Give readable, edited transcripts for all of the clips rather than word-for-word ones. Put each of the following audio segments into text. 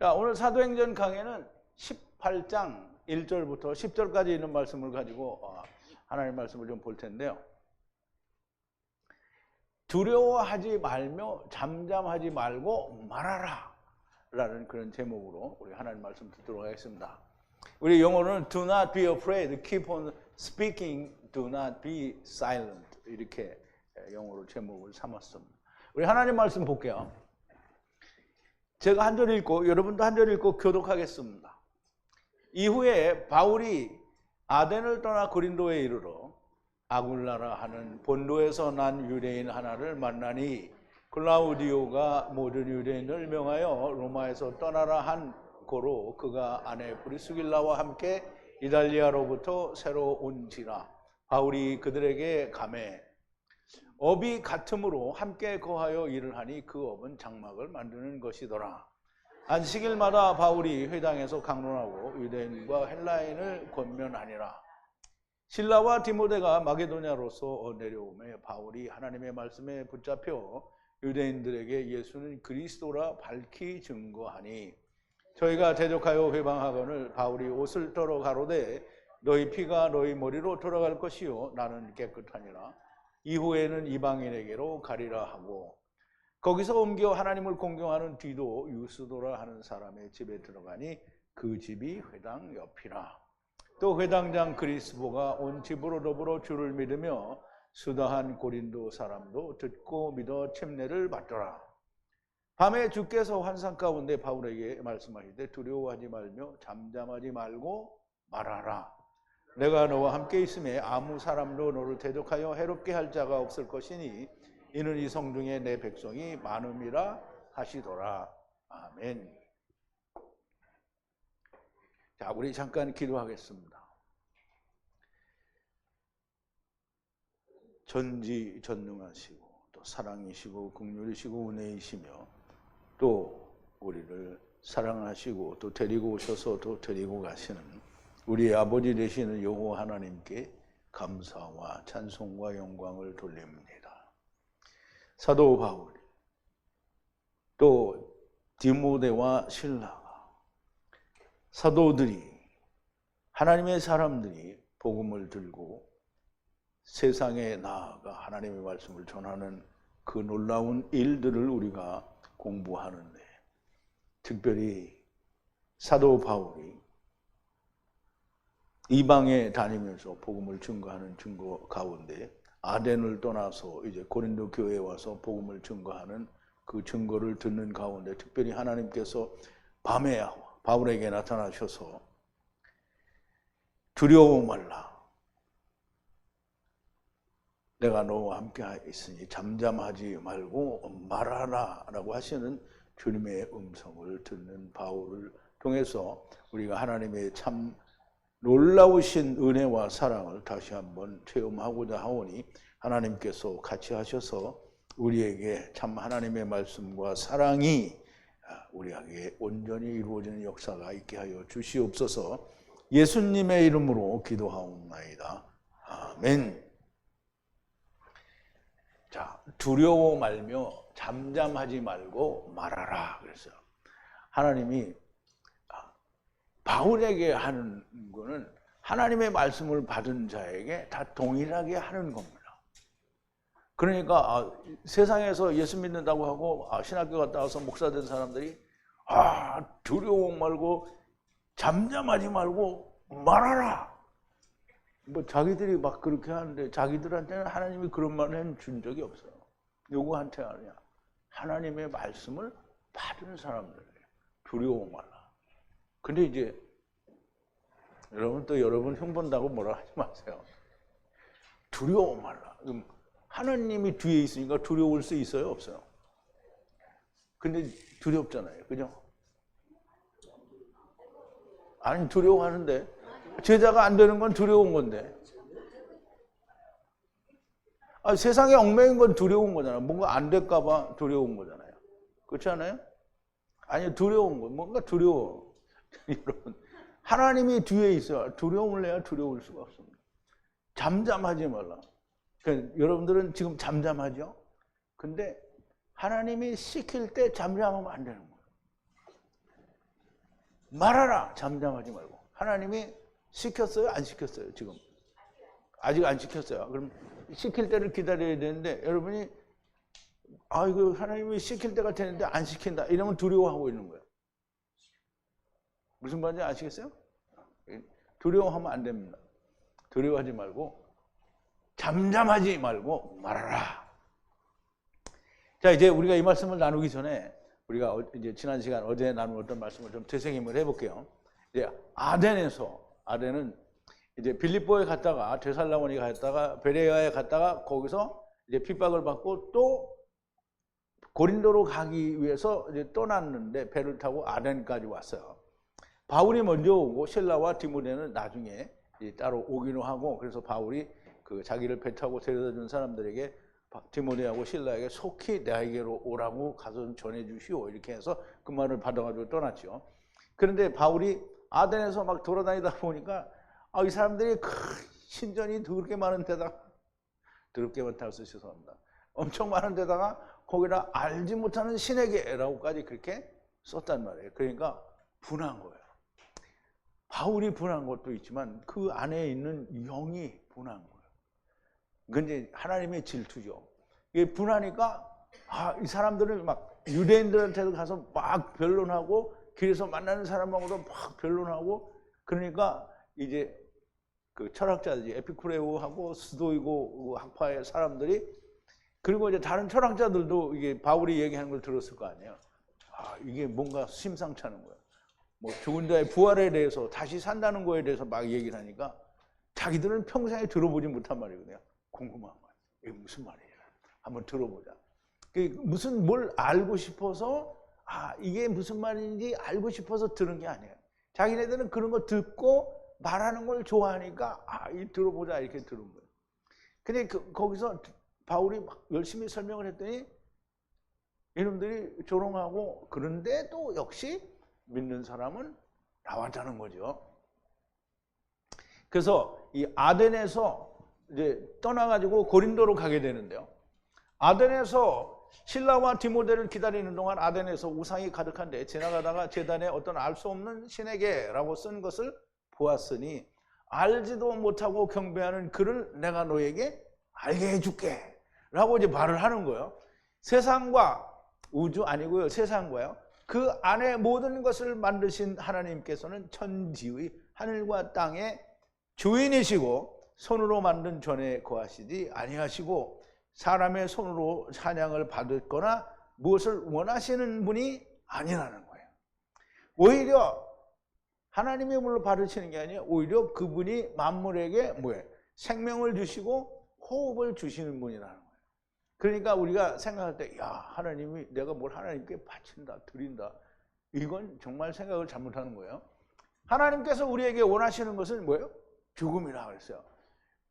자, 오늘 사도행전 강해는 18장 1절부터 10절까지 있는 말씀을 가지고 하나님의 말씀을 좀 볼 텐데요. 두려워하지 말며 잠잠하지 말고 말하라 라는 그런 제목으로 우리 하나님 말씀 듣도록 하겠습니다. 우리 영어로는 Do not be afraid, keep on speaking, do not be silent 이렇게 영어로 제목을 삼았습니다. 우리 하나님 말씀 볼게요. 제가 한 절 읽고 여러분도 한 절 읽고 교독하겠습니다. 이후에 바울이 아덴을 떠나 고린도에 이르러 아굴라라 하는 본도에서 난 유대인 하나를 만나니 클라우디오가 모든 유대인을 명하여 로마에서 떠나라 한 고로 그가 아내 브리스길라와 함께 이달리아로부터 새로 온지라. 바울이 그들에게 가매 업이 같으므로 함께 거하여 일을 하니 그 업은 장막을 만드는 것이더라. 안식일마다 바울이 회당에서 강론하고 유대인과 헬라인을 권면하니라. 실라와 디모데가 마게도냐로서 내려오매 바울이 하나님의 말씀에 붙잡혀 유대인들에게 예수는 그리스도라 밝히 증거하니 저희가 대적하여 회방하거늘 바울이 옷을 떨어 가로되 너희 피가 너희 머리로 돌아갈 것이요 나는 깨끗하니라. 이후에는 이방인에게로 가리라 하고 거기서 옮겨 하나님을 공경하는 디도 유스도라 하는 사람의 집에 들어가니 그 집이 회당 옆이라. 또 회당장 그리스보가 온 집으로 더불어 주를 믿으며 수다한 고린도 사람도 듣고 믿어 침례를 받더라. 밤에 주께서 환상 가운데 바울에게 말씀하시되 두려워하지 말며 잠잠하지 말고 말하라. 내가 너와 함께 있음에 아무 사람도 너를 대적하여 해롭게 할 자가 없을 것이니 이는 이 성중에 내 백성이 많음이라 하시더라. 아멘. 자, 우리 잠깐 기도하겠습니다. 전지전능하시고 또 사랑이시고 긍휼이시고 은혜이시며 또 우리를 사랑하시고 또 데리고 오셔서 또 데리고 가시는 우리의 아버지 되시는 여호와 하나님께 감사와 찬송과 영광을 돌립니다. 사도 바울 또 디모데와 실라가 사도들이 하나님의 사람들이 복음을 들고 세상에 나아가 하나님의 말씀을 전하는 그 놀라운 일들을 우리가 공부하는데 특별히 사도 바울이 이방에 다니면서 복음을 증거하는 증거 가운데 아덴을 떠나서 이제 고린도 교회에 와서 복음을 증거하는 그 증거를 듣는 가운데 특별히 하나님께서 밤에 바울에게 나타나셔서 두려워 말라. 내가 너와 함께 있으니 잠잠하지 말고 말하라 라고 하시는 주님의 음성을 듣는 바울을 통해서 우리가 하나님의 참 놀라우신 은혜와 사랑을 다시 한번 체험하고자 하오니 하나님께서 같이 하셔서 우리에게 참 하나님의 말씀과 사랑이 우리에게 온전히 이루어지는 역사가 있게 하여 주시옵소서. 예수님의 이름으로 기도하옵나이다. 아멘. 자, 두려워 말며 잠잠하지 말고 말하라 그랬어요. 하나님이 바울에게 하는 거는 하나님의 말씀을 받은 자에게 다 동일하게 하는 겁니다. 그러니까 세상에서 예수 믿는다고 하고 신학교 갔다 와서 목사 된 사람들이 두려워 말고 잠잠하지 말고 말하라. 뭐 자기들이 막 그렇게 하는데 자기들한테는 하나님이 그런 말을 준 적이 없어요. 누구한테 하느냐? 하나님의 말씀을 받은 사람들이에요. 두려워 말라. 근데 이제 여러분 흉본다고 뭐라 하지 마세요. 두려워 말라. 그럼 하나님이 뒤에 있으니까 두려울 수 있어요? 없어요? 근데 두렵잖아요. 그죠? 아니 두려워하는데 제자가 안 되는 건 두려운 건데 세상에 얽매인 건 두려운 거잖아요. 뭔가 안 될까 봐 두려운 거잖아요. 그렇지 않아요? 아니 두려운 거 뭔가 두려워. 여러분 하나님이 뒤에 있어요. 두려움을 내야 두려울 수가 없습니다. 잠잠하지 말라. 그러니까 여러분들은 지금 잠잠하죠? 근데 하나님이 시킬 때 잠잠하면 안 되는 거예요. 말하라. 잠잠하지 말고. 하나님이 시켰어요? 안 시켰어요? 지금 아직 안 시켰어요. 그럼 시킬 때를 기다려야 되는데 여러분이 이거 하나님이 시킬 때가 되는데 안 시킨다 이러면 두려워하고 있는 거예요. 무슨 말인지 아시겠어요? 두려워하면 안 됩니다. 두려워하지 말고 잠잠하지 말고 말하라. 자, 이제 우리가 이 말씀을 나누기 전에 우리가 이제 지난 시간 어제 나누었던 말씀을 좀 되새김을 해볼게요. 이제 아덴은 이제 빌립보에 갔다가 데살로니가에 갔다가 베레아에 갔다가 거기서 이제 핍박을 받고 또 고린도로 가기 위해서 이제 떠났는데 배를 타고 아덴까지 왔어요. 바울이 먼저 오고 실라와 디모데는 나중에 따로 오기로 하고, 그래서 바울이 그 자기를 배 타고 데려다 준 사람들에게 디모데하고 실라에게 속히 내게로 오라고 가서 전해 주시오 이렇게 해서 그 말을 받아가지고 떠났죠. 그런데 바울이 아덴에서 막 돌아다니다 보니까 이 사람들이 신전이 더럽게 많은 데다가, 더럽게 많다고 죄송합니다, 엄청 많은 데다가 거기다 알지 못하는 신에게라고까지 그렇게 썼단 말이에요. 그러니까 분한 거예요. 바울이 분한 것도 있지만 그 안에 있는 영이 분한 거예요. 그건 이제 하나님의 질투죠. 이게 분하니까 이 사람들은 막 유대인들한테도 가서 막 변론하고 길에서 만나는 사람하고도 막 변론하고, 그러니까 이제 그 철학자들 에피쿠레오하고 스도이고 학파의 사람들이, 그리고 이제 다른 철학자들도 이게 바울이 얘기하는 걸 들었을 거 아니에요. 이게 뭔가 심상치 않은 거예요. 뭐 죽은 자의 부활에 대해서, 다시 산다는 거에 대해서 막 얘기를 하니까 자기들은 평생에 들어보지 못한 말이거든요. 궁금한 거예요. 이게 무슨 말이에요? 한번 들어보자. 무슨 뭘 알고 싶어서 이게 무슨 말인지 알고 싶어서 들은 게 아니에요. 자기네들은 그런 거 듣고 말하는 걸 좋아하니까 들어보자 이렇게 들은 거예요. 근데 거기서 바울이 막 열심히 설명을 했더니 이놈들이 조롱하고, 그런데도 역시 믿는 사람은 나왔다는 거죠. 그래서 이 아덴에서 이제 떠나가지고 고린도로 가게 되는데요. 아덴에서 실라와 디모데를 기다리는 동안 아덴에서 우상이 가득한데 지나가다가 제단에 어떤 알 수 없는 신에게라고 쓴 것을 보았으니 알지도 못하고 경배하는 그를 내가 너에게 알게 해줄게 라고 이제 말을 하는 거예요. 세상과 우주 아니고요, 세상과요, 그 안에 모든 것을 만드신 하나님께서는 천지의 하늘과 땅의 주인이시고 손으로 만든 전에 거하시지 아니하시고 사람의 손으로 찬양을 받았거나 무엇을 원하시는 분이 아니라는 거예요. 오히려 하나님의 물로 받으시는 게 아니에요. 오히려 그분이 만물에게 생명을 주시고 호흡을 주시는 분이라는 거예요. 그러니까 우리가 생각할 때 하나님이, 내가 뭘 하나님께 바친다, 드린다, 이건 정말 생각을 잘못하는 거예요. 하나님께서 우리에게 원하시는 것은 뭐예요? 죽음이라 그랬어요.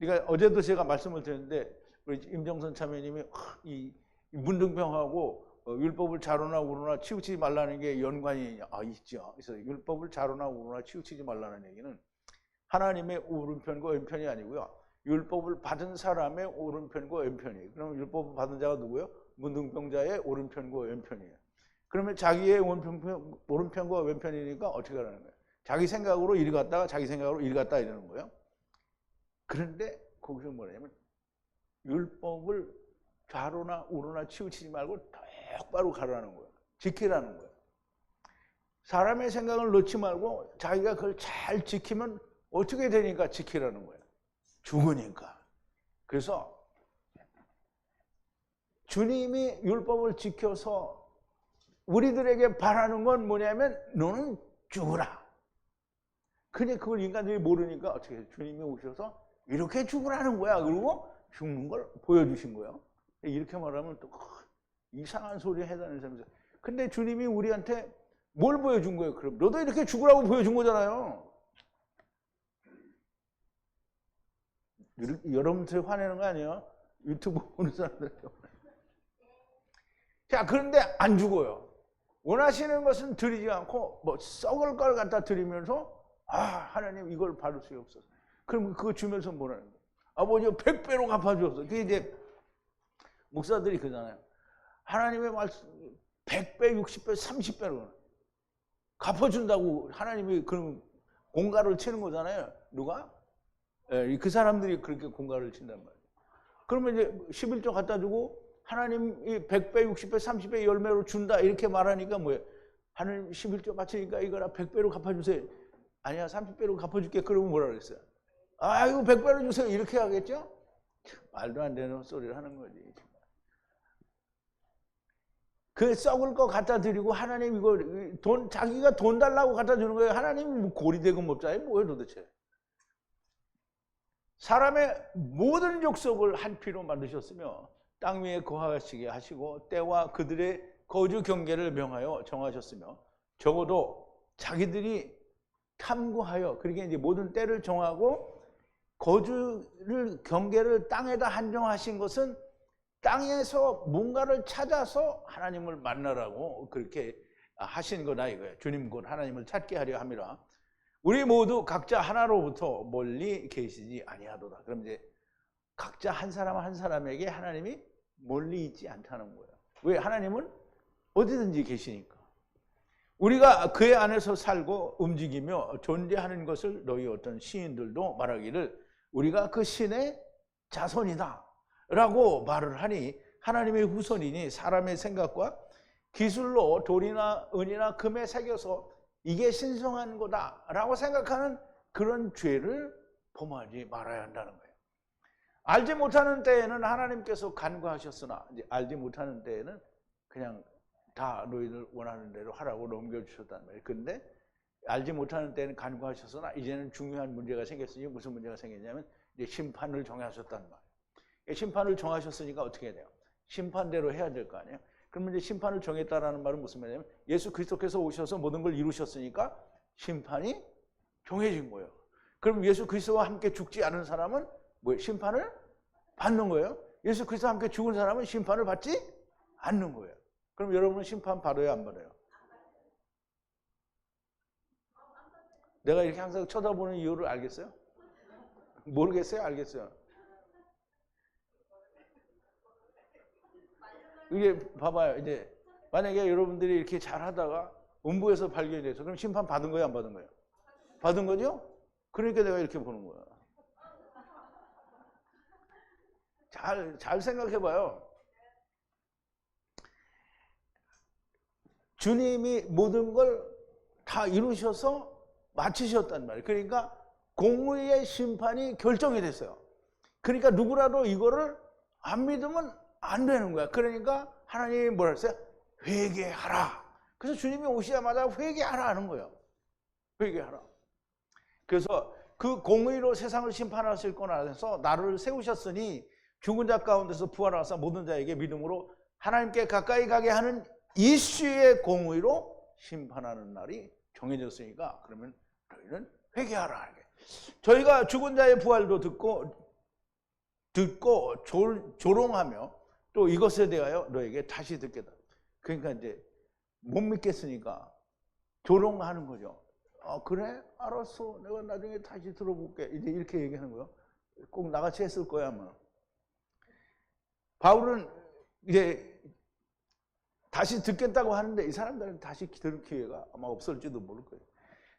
그러니까 어제도 제가 말씀을 드렸는데 우리 임정선 참여님이 이 문둥병하고 율법을 자로나 우로나 치우치지 말라는 게 연관이 있죠. 그래서 율법을 자로나 우로나 치우치지 말라는 얘기는 하나님의 오른편과 왼편이 아니고요, 율법을 받은 사람의 오른편과 왼편이에요. 그럼 율법을 받은 자가 누구예요? 문둥병자의 오른편과 왼편이에요. 그러면 자기의 오른편과 왼편이니까 어떻게 하라는 거예요? 자기 생각으로 이리 갔다가 자기 생각으로 이리 갔다 이러는 거예요. 그런데 거기서 뭐냐면 율법을 좌로나 우로나 치우치지 말고 똑바로 가라는 거예요. 지키라는 거예요. 사람의 생각을 놓지 말고 자기가 그걸 잘 지키면 어떻게 되니까 지키라는 거예요. 죽으니까. 그래서 주님이 율법을 지켜서 우리들에게 바라는 건 뭐냐면 너는 죽으라. 근데 그걸 인간들이 모르니까 어떻게 해요? 주님이 오셔서 이렇게 죽으라는 거야. 그리고 죽는 걸 보여주신 거예요. 이렇게 말하면 또 이상한 소리 해다니는 사람들. 근데 주님이 우리한테 뭘 보여준 거예요? 그럼 너도 이렇게 죽으라고 보여준 거잖아요. 여러분들 화내는 거 아니에요? 유튜브 보는 사람들. 자, 그런데 안 죽어요. 원하시는 것은 드리지 않고 썩을 걸 갖다 드리면서 하나님 이걸 받을 수 없어서. 그럼 그거 주면서 뭐라는 거예요? 아버지가 100배로 갚아주었어. 그게 이제 목사들이 그러잖아요. 하나님의 말씀 100배, 60배, 30배로. 갚아준다고 하나님이 그런 공가를 치는 거잖아요. 누가? 그 사람들이 그렇게 공가를 친단 말이에요. 그러면 이제 11조 갖다 주고 하나님이 100배, 60배, 30배 열매로 준다 이렇게 말하니까 뭐예요? 하나님 11조 바치니까 이거라 100배로 갚아주세요. 아니야 30배로 갚아줄게. 그러면 뭐라 그랬어요? 아이고 100배로 주세요. 이렇게 하겠죠? 말도 안 되는 소리를 하는 거지. 그 썩을 거 갖다 드리고 하나님 이거 자기가 돈 달라고 갖다 주는 거예요. 하나님 뭐 고리대금업자예요? 뭐예요 도대체? 사람의 모든 족속을 한 피로 만드셨으며 땅 위에 거하시게 하시고 때와 그들의 거주 경계를 명하여 정하셨으며 적어도 자기들이 탐구하여 그러니까 이제 모든 때를 정하고 거주를 경계를 땅에다 한정하신 것은 땅에서 뭔가를 찾아서 하나님을 만나라고 그렇게 하신 거다 이거예요. 주님 곧 하나님을 찾게 하려 함이라. 우리 모두 각자 하나로부터 멀리 계시지 아니하도다. 그럼 이제 각자 한 사람 한 사람에게 하나님이 멀리 있지 않다는 거예요. 왜? 하나님은 어디든지 계시니까. 우리가 그의 안에서 살고 움직이며 존재하는 것을 너희 어떤 시인들도 말하기를 우리가 그 신의 자손이다 라고 말을 하니 하나님의 후손이니 사람의 생각과 기술로 돌이나 은이나 금에 새겨서 이게 신성한 거다 라고 생각하는 그런 죄를 범하지 말아야 한다는 거예요. 알지 못하는 때에는 하나님께서 간구하셨으나 이제 알지 못하는 때에는 그냥 다 너희들 원하는 대로 하라고 넘겨주셨단 말이에요. 근데 알지 못하는 때는 간구하셨으나 이제는 중요한 문제가 생겼으니 무슨 문제가 생겼냐면 이제 심판을 정하셨단 말이에요. 심판을 정하셨으니까 어떻게 해야 돼요? 심판대로 해야 될 거 아니에요? 그러면 이제 심판을 정했다라는 말은 무슨 말이냐면 예수 그리스도께서 오셔서 모든 걸 이루셨으니까 심판이 정해진 거예요. 그럼 예수 그리스도와 함께 죽지 않은 사람은 뭐예요? 심판을 받는 거예요. 예수 그리스도와 함께 죽은 사람은 심판을 받지 않는 거예요. 그럼 여러분은 심판 받아요, 안 받아요? 내가 이렇게 항상 쳐다보는 이유를 알겠어요? 모르겠어요? 알겠어요? 이게 봐봐요. 이제 만약에 여러분들이 이렇게 잘 하다가 음부에서 발견이 돼서 그럼 심판 받은 거예요, 안 받은 거예요? 받은 거죠? 그러니까 내가 이렇게 보는 거야. 잘 생각해 봐요. 주님이 모든 걸 다 이루셔서 마치셨단 말이에요. 그러니까 공의의 심판이 결정이 됐어요. 그러니까 누구라도 이거를 안 믿으면 안 되는 거야. 그러니까 하나님이 뭐라 했어요? 회개하라. 그래서 주님이 오시자마자 회개하라 하는 거예요. 회개하라. 그래서 그 공의로 세상을 심판하실 건 안에서 나를 세우셨으니 죽은 자 가운데서 부활하사 모든 자에게 믿음으로 하나님께 가까이 가게 하는 이슈의 공의로 심판하는 날이 정해졌으니까 그러면 너희는 회개하라. 저희가 죽은 자의 부활도 듣고 조롱하며 또 이것에 대하여 너에게 다시 듣겠다. 그러니까 이제 못 믿겠으니까 조롱하는 거죠. 그래? 알았어. 내가 나중에 다시 들어볼게. 이제 이렇게 얘기하는 거예요. 꼭 나같이 했을 거야 아마. 바울은 이제 다시 듣겠다고 하는데 이 사람들은 다시 들을 기회가 아마 없을지도 모를 거예요.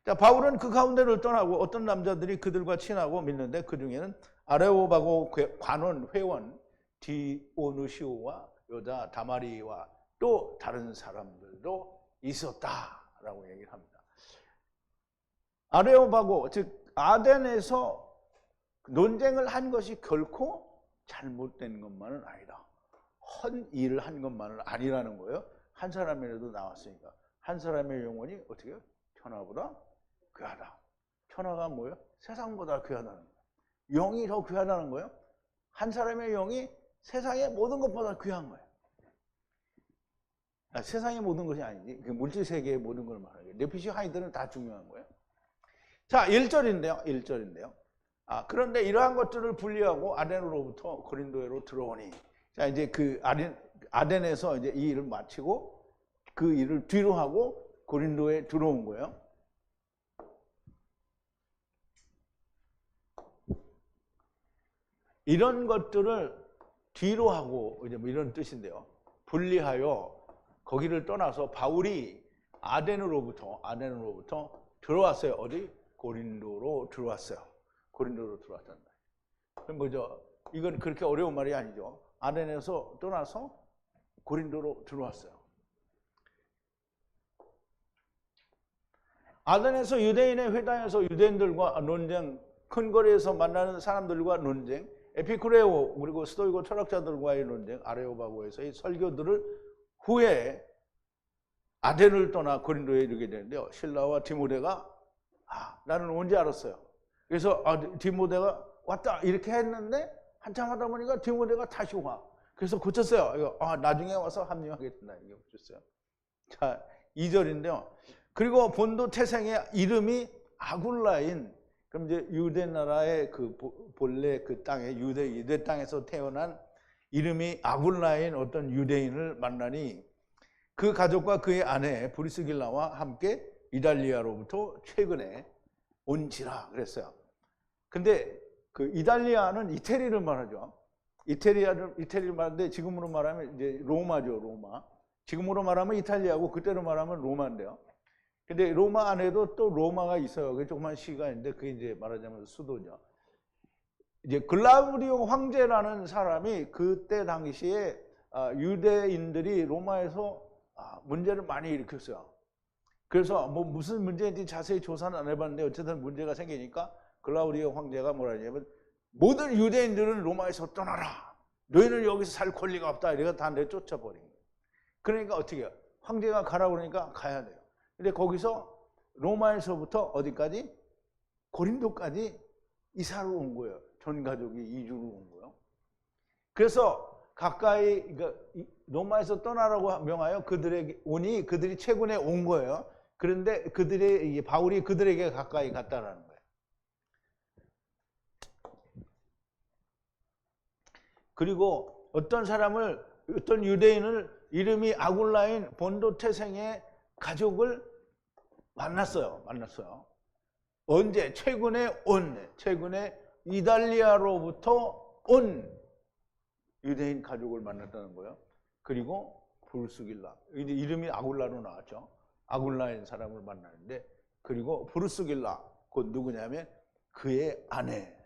자, 바울은 그 가운데를 떠나고 어떤 남자들이 그들과 친하고 믿는데 그 중에는 아레오바고 관원 회원 디오누시오와 여자 다마리와 또 다른 사람들도 있었다라고 얘기를 합니다. 아레오바고 즉 아덴에서 논쟁을 한 것이 결코 잘못된 것만은 아니다. 헌 일을 한 것만은 아니라는 거예요. 한 사람이라도 나왔으니까. 한 사람의 영혼이 어떻게 해요? 천하보다 귀하다. 천하가 뭐예요? 세상보다 귀하다는 거예요. 영이 더 귀하다는 거예요. 한 사람의 영이 세상의 모든 것보다 귀한 거예요. 세상의 모든 것이 아니지. 그 물질세계의 모든 걸 말하는 거예요. 네피시 하이드는 다 중요한 거예요. 자, 1절인데요. 그런데 이러한 것들을 분리하고 아덴으로부터 고린도로 들어오니 자, 이제 그 아덴에서 이제 이 일을 마치고 그 일을 뒤로 하고 고린도에 들어온 거예요. 이런 것들을 뒤로 하고 이제 뭐 이런 뜻인데요. 분리하여 거기를 떠나서 바울이 아덴으로부터 들어왔어요. 어디? 고린도로 들어왔어요. 고린도로 들어왔단 말이에요. 그럼 뭐죠? 이건 그렇게 어려운 말이 아니죠. 아덴에서 떠나서 고린도로 들어왔어요. 아덴에서 유대인의 회당에서 유대인들과 논쟁, 큰 거리에서 만나는 사람들과 논쟁, 에피쿠레오 그리고 스토이고 철학자들과의 논쟁, 아레오바고에서의 설교들을 후에 아덴을 떠나 고린도에 이르게 되는데요. 실라와 디모데가 나는 언제 알았어요. 그래서 디모데가 왔다 이렇게 했는데 한참 하다 보니까 디모데가 다시 와. 그래서 고쳤어요. 이거 나중에 와서 합류하겠다. 이게 고쳤어요. 자, 2절인데요. 그리고 본도 태생의 이름이 아굴라인. 그럼 이제 유대 나라의 그 본래 그 땅에 유대 땅에서 태어난 이름이 아굴라인 어떤 유대인을 만나니 그 가족과 그의 아내 브리스길라와 함께 이달리아로부터 최근에 온지라 그랬어요. 근데 그 이달리아는 이태리를 말하죠. 이태리를 말하는데 지금으로 말하면 이제 로마죠, 로마. 지금으로 말하면 이탈리아고 그때로 말하면 로마인데요. 근데 로마 안에도 또 로마가 있어요. 그게 조그만 시가 있는데 그게 이제 말하자면 수도죠. 이제 글라우디오 황제라는 사람이 그때 당시에 유대인들이 로마에서 문제를 많이 일으켰어요. 그래서 뭐 무슨 문제인지 자세히 조사는 안 해봤는데 어쨌든 문제가 생기니까 글라우디오 황제가 뭐라 하냐면 모든 유대인들은 로마에서 떠나라. 너희는 여기서 살 권리가 없다. 이래서 다 내쫓아버린 거예요. 그러니까 어떻게 해요? 황제가 가라고 그러니까 가야 돼요. 근데 거기서 로마에서부터 어디까지? 고린도까지 이사를 온 거예요. 전 가족이 이주를 온 거예요. 그래서 가까이 로마에서 떠나라고 명하여 그들에게 오니 그들이 최근에 온 거예요. 그런데 바울이 그들에게 가까이 갔다라는 거예요. 그리고 어떤 유대인을 이름이 아굴라인 본도 태생의 가족을 만났어요. 언제? 최근에 이달리아로부터 온 유대인 가족을 만났다는 거예요. 그리고 브루스길라. 이름이 아굴라로 나왔죠. 아굴라인 사람을 만나는데 그리고 브루스길라 곧 누구냐면 그의 아내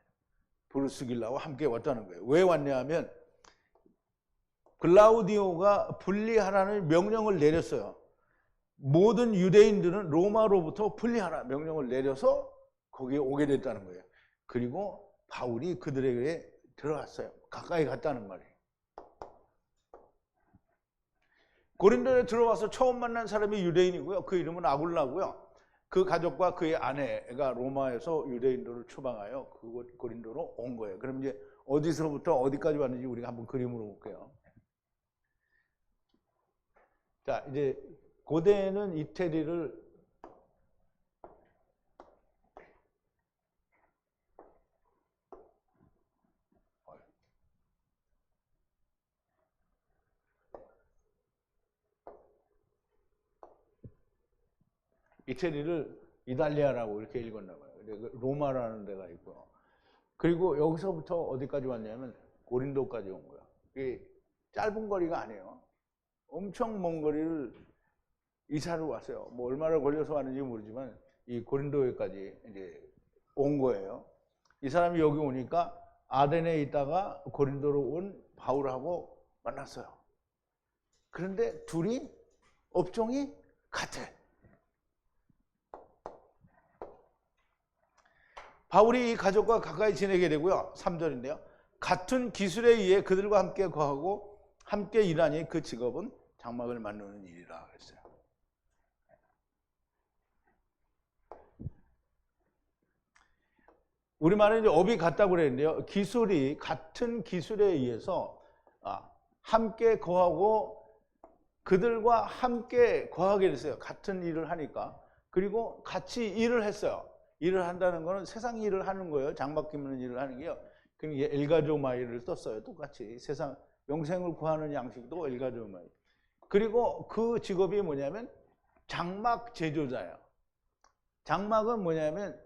브루스길라와 함께 왔다는 거예요. 왜 왔냐 하면 글라우디오가 분리하라는 명령을 내렸어요. 모든 유대인들은 로마로부터 분리하라 명령을 내려서 거기에 오게 됐다는 거예요. 그리고 바울이 그들에게 들어갔어요. 가까이 갔다는 말이에요. 고린도에 들어와서 처음 만난 사람이 유대인이고요. 그 이름은 아굴라고요. 그 가족과 그의 아내가 로마에서 유대인들을 추방하여 그곳 고린도로 온 거예요. 그럼 이제 어디서부터 어디까지 왔는지 우리가 한번 그림으로 볼게요. 자, 이제 고대에는 이태리를 이달리아라고 이렇게 읽었나 봐요. 로마라는 데가 있고요. 그리고 여기서부터 어디까지 왔냐면 고린도까지 온 거예요. 이게 짧은 거리가 아니에요. 엄청 먼 거리를 이사를 왔어요. 뭐 얼마나 걸려서 왔는지 모르지만 이 고린도에까지 이제 온 거예요. 이 사람이 여기 오니까 아덴에 있다가 고린도로 온 바울하고 만났어요. 그런데 둘이 업종이 같아. 바울이 이 가족과 가까이 지내게 되고요. 3절인데요. 같은 기술에 의해 그들과 함께 거하고 함께 일하니 그 직업은 장막을 만드는 일이라 그랬어요. 우리말은 이제 업이 같다고 그랬는데요. 같은 기술에 의해서 함께 거하고 그들과 함께 거하게 됐어요. 같은 일을 하니까. 그리고 같이 일을 했어요. 일을 한다는 거는 세상 일을 하는 거예요. 장막 깁는 일을 하는 게요. 그럼 이게 엘가조마이를 썼어요. 똑같이 세상 영생을 구하는 양식도 엘가조마이. 그리고 그 직업이 뭐냐면 장막 제조자예요. 장막은 뭐냐면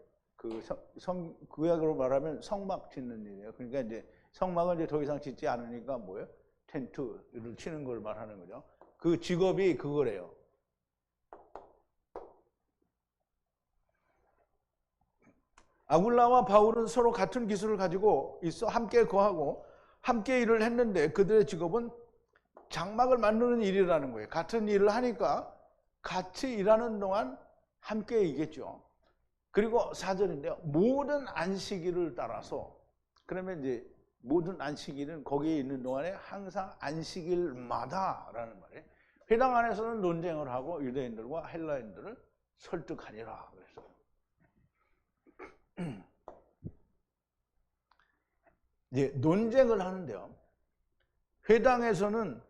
구약으로 말하면 성막 짓는 일이에요. 그러니까 이제 성막은 이제 더 이상 짓지 않으니까 뭐예요? 텐트를 치는 걸 말하는 거죠. 그 직업이 그거래요. 아굴라와 바울은 서로 같은 기술을 가지고 있어 함께 거하고 함께 일을 했는데 그들의 직업은 장막을 만드는 일이라는 거예요. 같은 일을 하니까 같이 일하는 동안 함께 있겠죠. 그리고 4절인데요. 모든 안식일을 따라서, 그러면 이제 모든 안식일은 거기에 있는 동안에 항상 안식일마다라는 말이에요. 회당 안에서는 논쟁을 하고 유대인들과 헬라인들을 설득하니라 그랬어요. 이제 논쟁을 하는데요. 회당에서는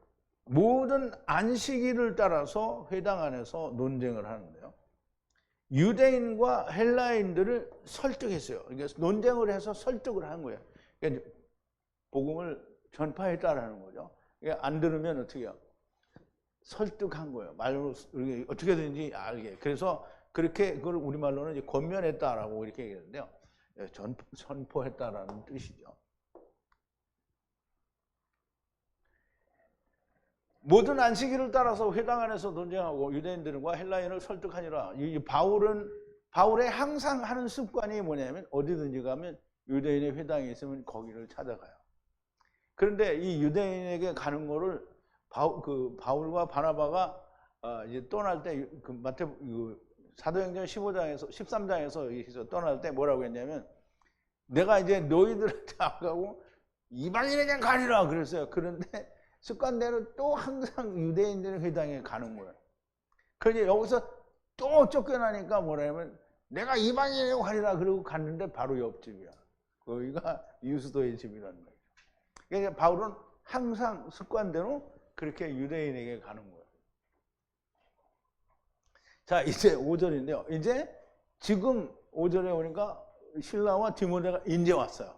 모든 안식일을 따라서 회당 안에서 논쟁을 하는데요. 유대인과 헬라인들을 설득했어요. 그러니까 논쟁을 해서 설득을 한 거예요. 그러니까 복음을 전파했다라는 거죠. 그러니까 안 들으면 어떻게 해요? 설득한 거예요. 말로 어떻게든지 알게. 그래서 그렇게 그걸 우리말로는 이제 권면했다라고 이렇게 얘기하는데요. 선포했다라는 뜻이죠. 모든 안식일을 따라서 회당 안에서 논쟁하고 유대인들과 헬라인을 설득하니라. 이 바울의 항상 하는 습관이 뭐냐면 어디든지 가면 유대인의 회당이 있으면 거기를 찾아가요. 그런데 이 유대인에게 가는 거를 바울과 바나바가 이제 떠날 때 사도행전 15장에서 13장에서 떠날 때 뭐라고 했냐면 내가 이제 너희들한테 안 가고 이방인에게 가리라 그랬어요. 그런데 습관대로 또 항상 유대인들의 회당에 가는 거예요. 그런데 여기서 또 쫓겨나니까 뭐라면 내가 이방인에게 가리라 그러고 갔는데 바로 옆집이야. 거기가 유수도의 집이라는 거예요. 그러니까 바울은 항상 습관대로 그렇게 유대인에게 가는 거예요. 자, 이제 5절인데요. 이제 지금 5절에 오니까 실라와 디모데가 이제 왔어요.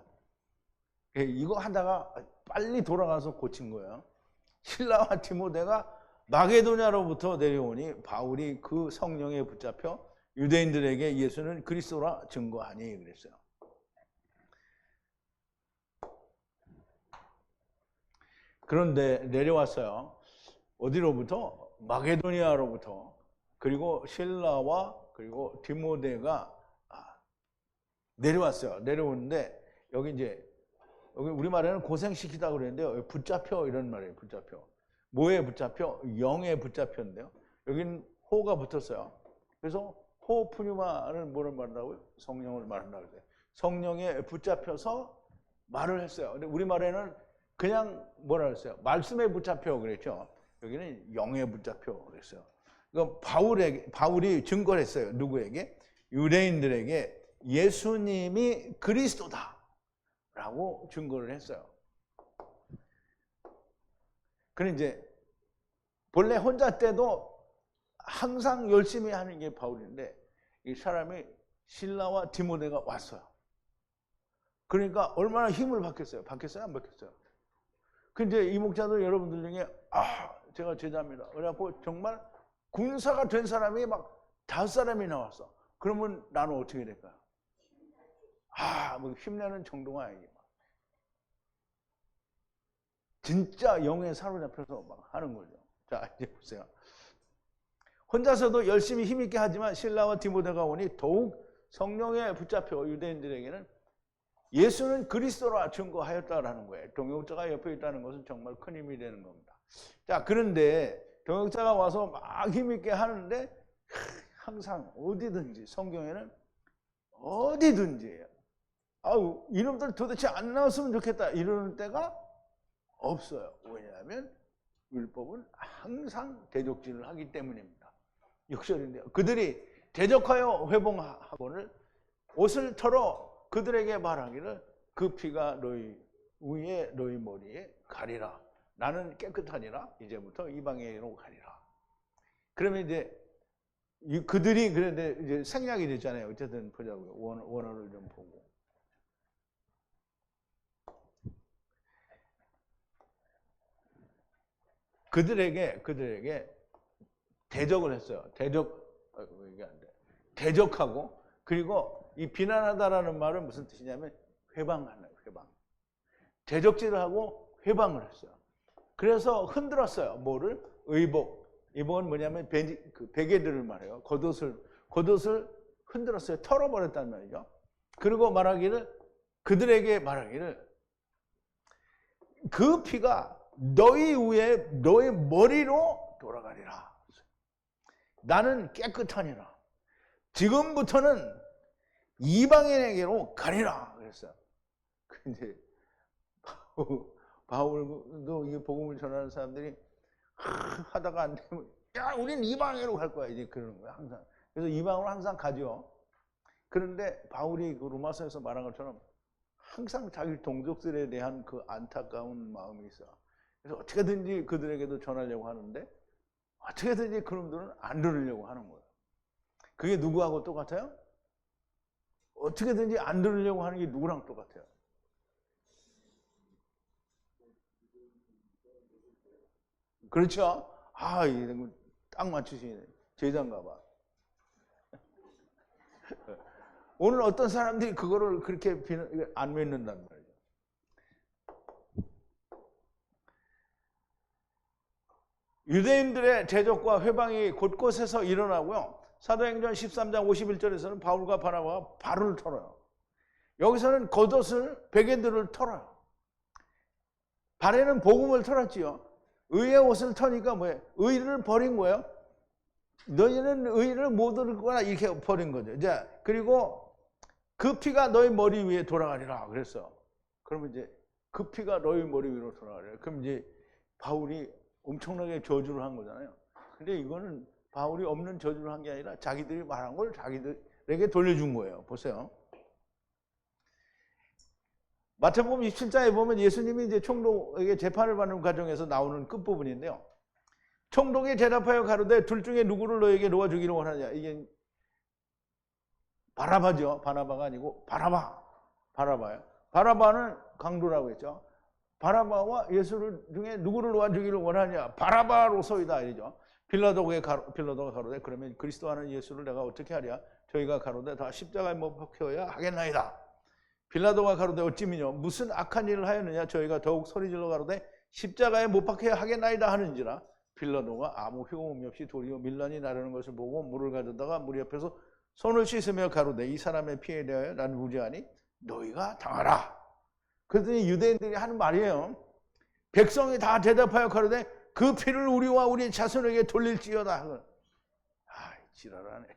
이거 하다가 빨리 돌아가서 고친 거예요. 실라와 디모데가 마게도냐로부터 내려오니 바울이 그 성령에 붙잡혀 유대인들에게 예수는 그리스도라 증거하니 그랬어요. 그런데 내려왔어요. 어디로부터? 마게도니아로부터. 그리고 실라와 그리고 디모데가 내려왔어요. 내려오는데 여기 우리말에는 고생시키다 그랬는데요. 붙잡혀 이런 말이에요. 붙잡혀. 뭐에 붙잡혀? 영에 붙잡혔는데요. 여기는 호가 붙었어요. 그래서 호 푸뉴마를 뭐를 말한다고요? 성령을 말한다고 그래요. 성령에 붙잡혀서 말을 했어요. 근데 우리말에는 그냥 뭐라 그랬어요? 말씀에 붙잡혀 그랬죠. 여기는 영에 붙잡혀 그랬어요. 그러니까 바울이 증거를 했어요. 누구에게? 유대인들에게 예수님이 그리스도다 라고 증거를 했어요. 그런데 이제 본래 혼자 때도 항상 열심히 하는 게 바울인데 이 사람이 실라와 디모데가 왔어요. 그러니까 얼마나 힘을 받겠어요? 받겠어요? 안 받겠어요? 근데 이 목자도 여러분들 중에 제가 제자입니다. 그래갖고 정말 군사가 된 사람이 막 5사람이 나왔어. 그러면 나는 어떻게 될까요? 뭐 힘내는 정도가 아니고 진짜 영에 사로잡혀서 막 하는 거죠. 자, 이제 보세요. 혼자서도 열심히 힘있게 하지만 실라와 디모데가 오니 더욱 성령에 붙잡혀 유대인들에게는 예수는 그리스도라 증거하였다라는 거예요. 동역자가 옆에 있다는 것은 정말 큰 힘이 되는 겁니다. 자, 그런데 동역자가 와서 막 힘있게 하는데 항상 어디든지 성경에는 어디든지 이놈들 도대체 안 나왔으면 좋겠다 이러는 때가 없어요. 왜냐하면 율법은 항상 대적질을 하기 때문입니다. 6절인데요. 그들이 대적하여 회봉하거늘 옷을 털어 그들에게 말하기를 그 피가 너희 위에 너희 머리에 가리라. 나는 깨끗하니라. 이제부터 이방인으로 가리라. 그러면 이제 그들이 그런데 이제 생략이 됐잖아요. 어쨌든 보자고요. 원어를 좀 보고. 그들에게 대적을 했어요. 이게 안 돼. 대적하고 그리고 이 비난하다라는 말은 무슨 뜻이냐면 회방하는 거예요. 회방. 대적질을 하고 회방을 했어요. 그래서 흔들었어요. 뭐를? 의복. 이복은 뭐냐면 베개들을 말해요. 겉옷을 흔들었어요. 털어버렸단 말이죠. 그리고 그들에게 말하기를 그 피가 너희 위에 너희 머리로 돌아가리라. 나는 깨끗하니라. 지금부터는 이방인에게로 가리라 그랬어요. 근데 바울도 이 복음을 전하는 사람들이 하다가 안 되면 야, 우린 이방인으로 갈 거야 이제 그러는 거야 항상. 그래서 이방으로 항상 가죠. 그런데 바울이 그 로마서에서 말한 것처럼 항상 자기 동족들에 대한 그 안타까운 마음이 있어. 그래서 어떻게든지 그들에게도 전하려고 하는데 어떻게든지 그놈들은 안 들으려고 하는 거예요. 그게 누구하고 똑같아요? 어떻게든지 안 들으려고 하는 게 누구랑 똑같아요? 그렇죠? 아, 이거 딱 맞추시네. 제자인가 봐. 오늘 어떤 사람들이 그거를 그렇게 안 믿는단 말이죠. 유대인들의 대적과 회방이 곳곳에서 일어나고요. 사도행전 13장 51절에서는 바울과 바나바가 발을 털어요. 여기서는 겉옷을 베개들을 털어요. 발에는 복음을 털었지요. 의의 옷을 터니까 뭐예요? 의를 버린 거예요. 너희는 의를 못 얻거나 이렇게 버린 거죠. 자, 그리고 그 피가 너희 머리 위에 돌아가리라 그랬어. 그러면 이제 그 피가 너희 머리 위로 돌아가리라. 그럼 이제 바울이 엄청나게 저주를 한 거잖아요. 근데 이거는 바울이 없는 저주를 한 게 아니라 자기들이 말한 걸 자기들에게 돌려준 거예요. 보세요. 마태복음 27장에 보면 예수님이 이제 총독에게 재판을 받는 과정에서 나오는 끝부분인데요. 총독이 대답하여 가로되 둘 중에 누구를 너에게 놓아주기를 원하냐. 이게 바라바죠. 바나바가 아니고 바라바예요. 바라바는 강도라고 했죠. 바라바와 예수 중에 누구를 놓아주기를 원하냐. 바라바로서이다 이죠. 빌라도가 가로되 그러면 그리스도 하는 예수를 내가 어떻게 하랴. 저희가 가로되 다 십자가에 못 박혀야 하겠나이다. 빌라도가 가로되 어찌미뇨 무슨 악한 일을 하였느냐. 저희가 더욱 소리질러 가로되 십자가에 못 박혀야 하겠나이다 하는지라. 빌라도가 아무 효험이 없이 도리어 밀란이 나르는 것을 보고 물을 가져다가 물 옆에서 손을 씻으며 가로되 이 사람의 피에 대하여 난 무죄하니 너희가 당하라. 그랬더니 유대인들이 하는 말이에요. 백성이 다 대답하여 가로되 그 피를 우리와 우리 자손에게 돌릴지어다. 아, 지랄하네.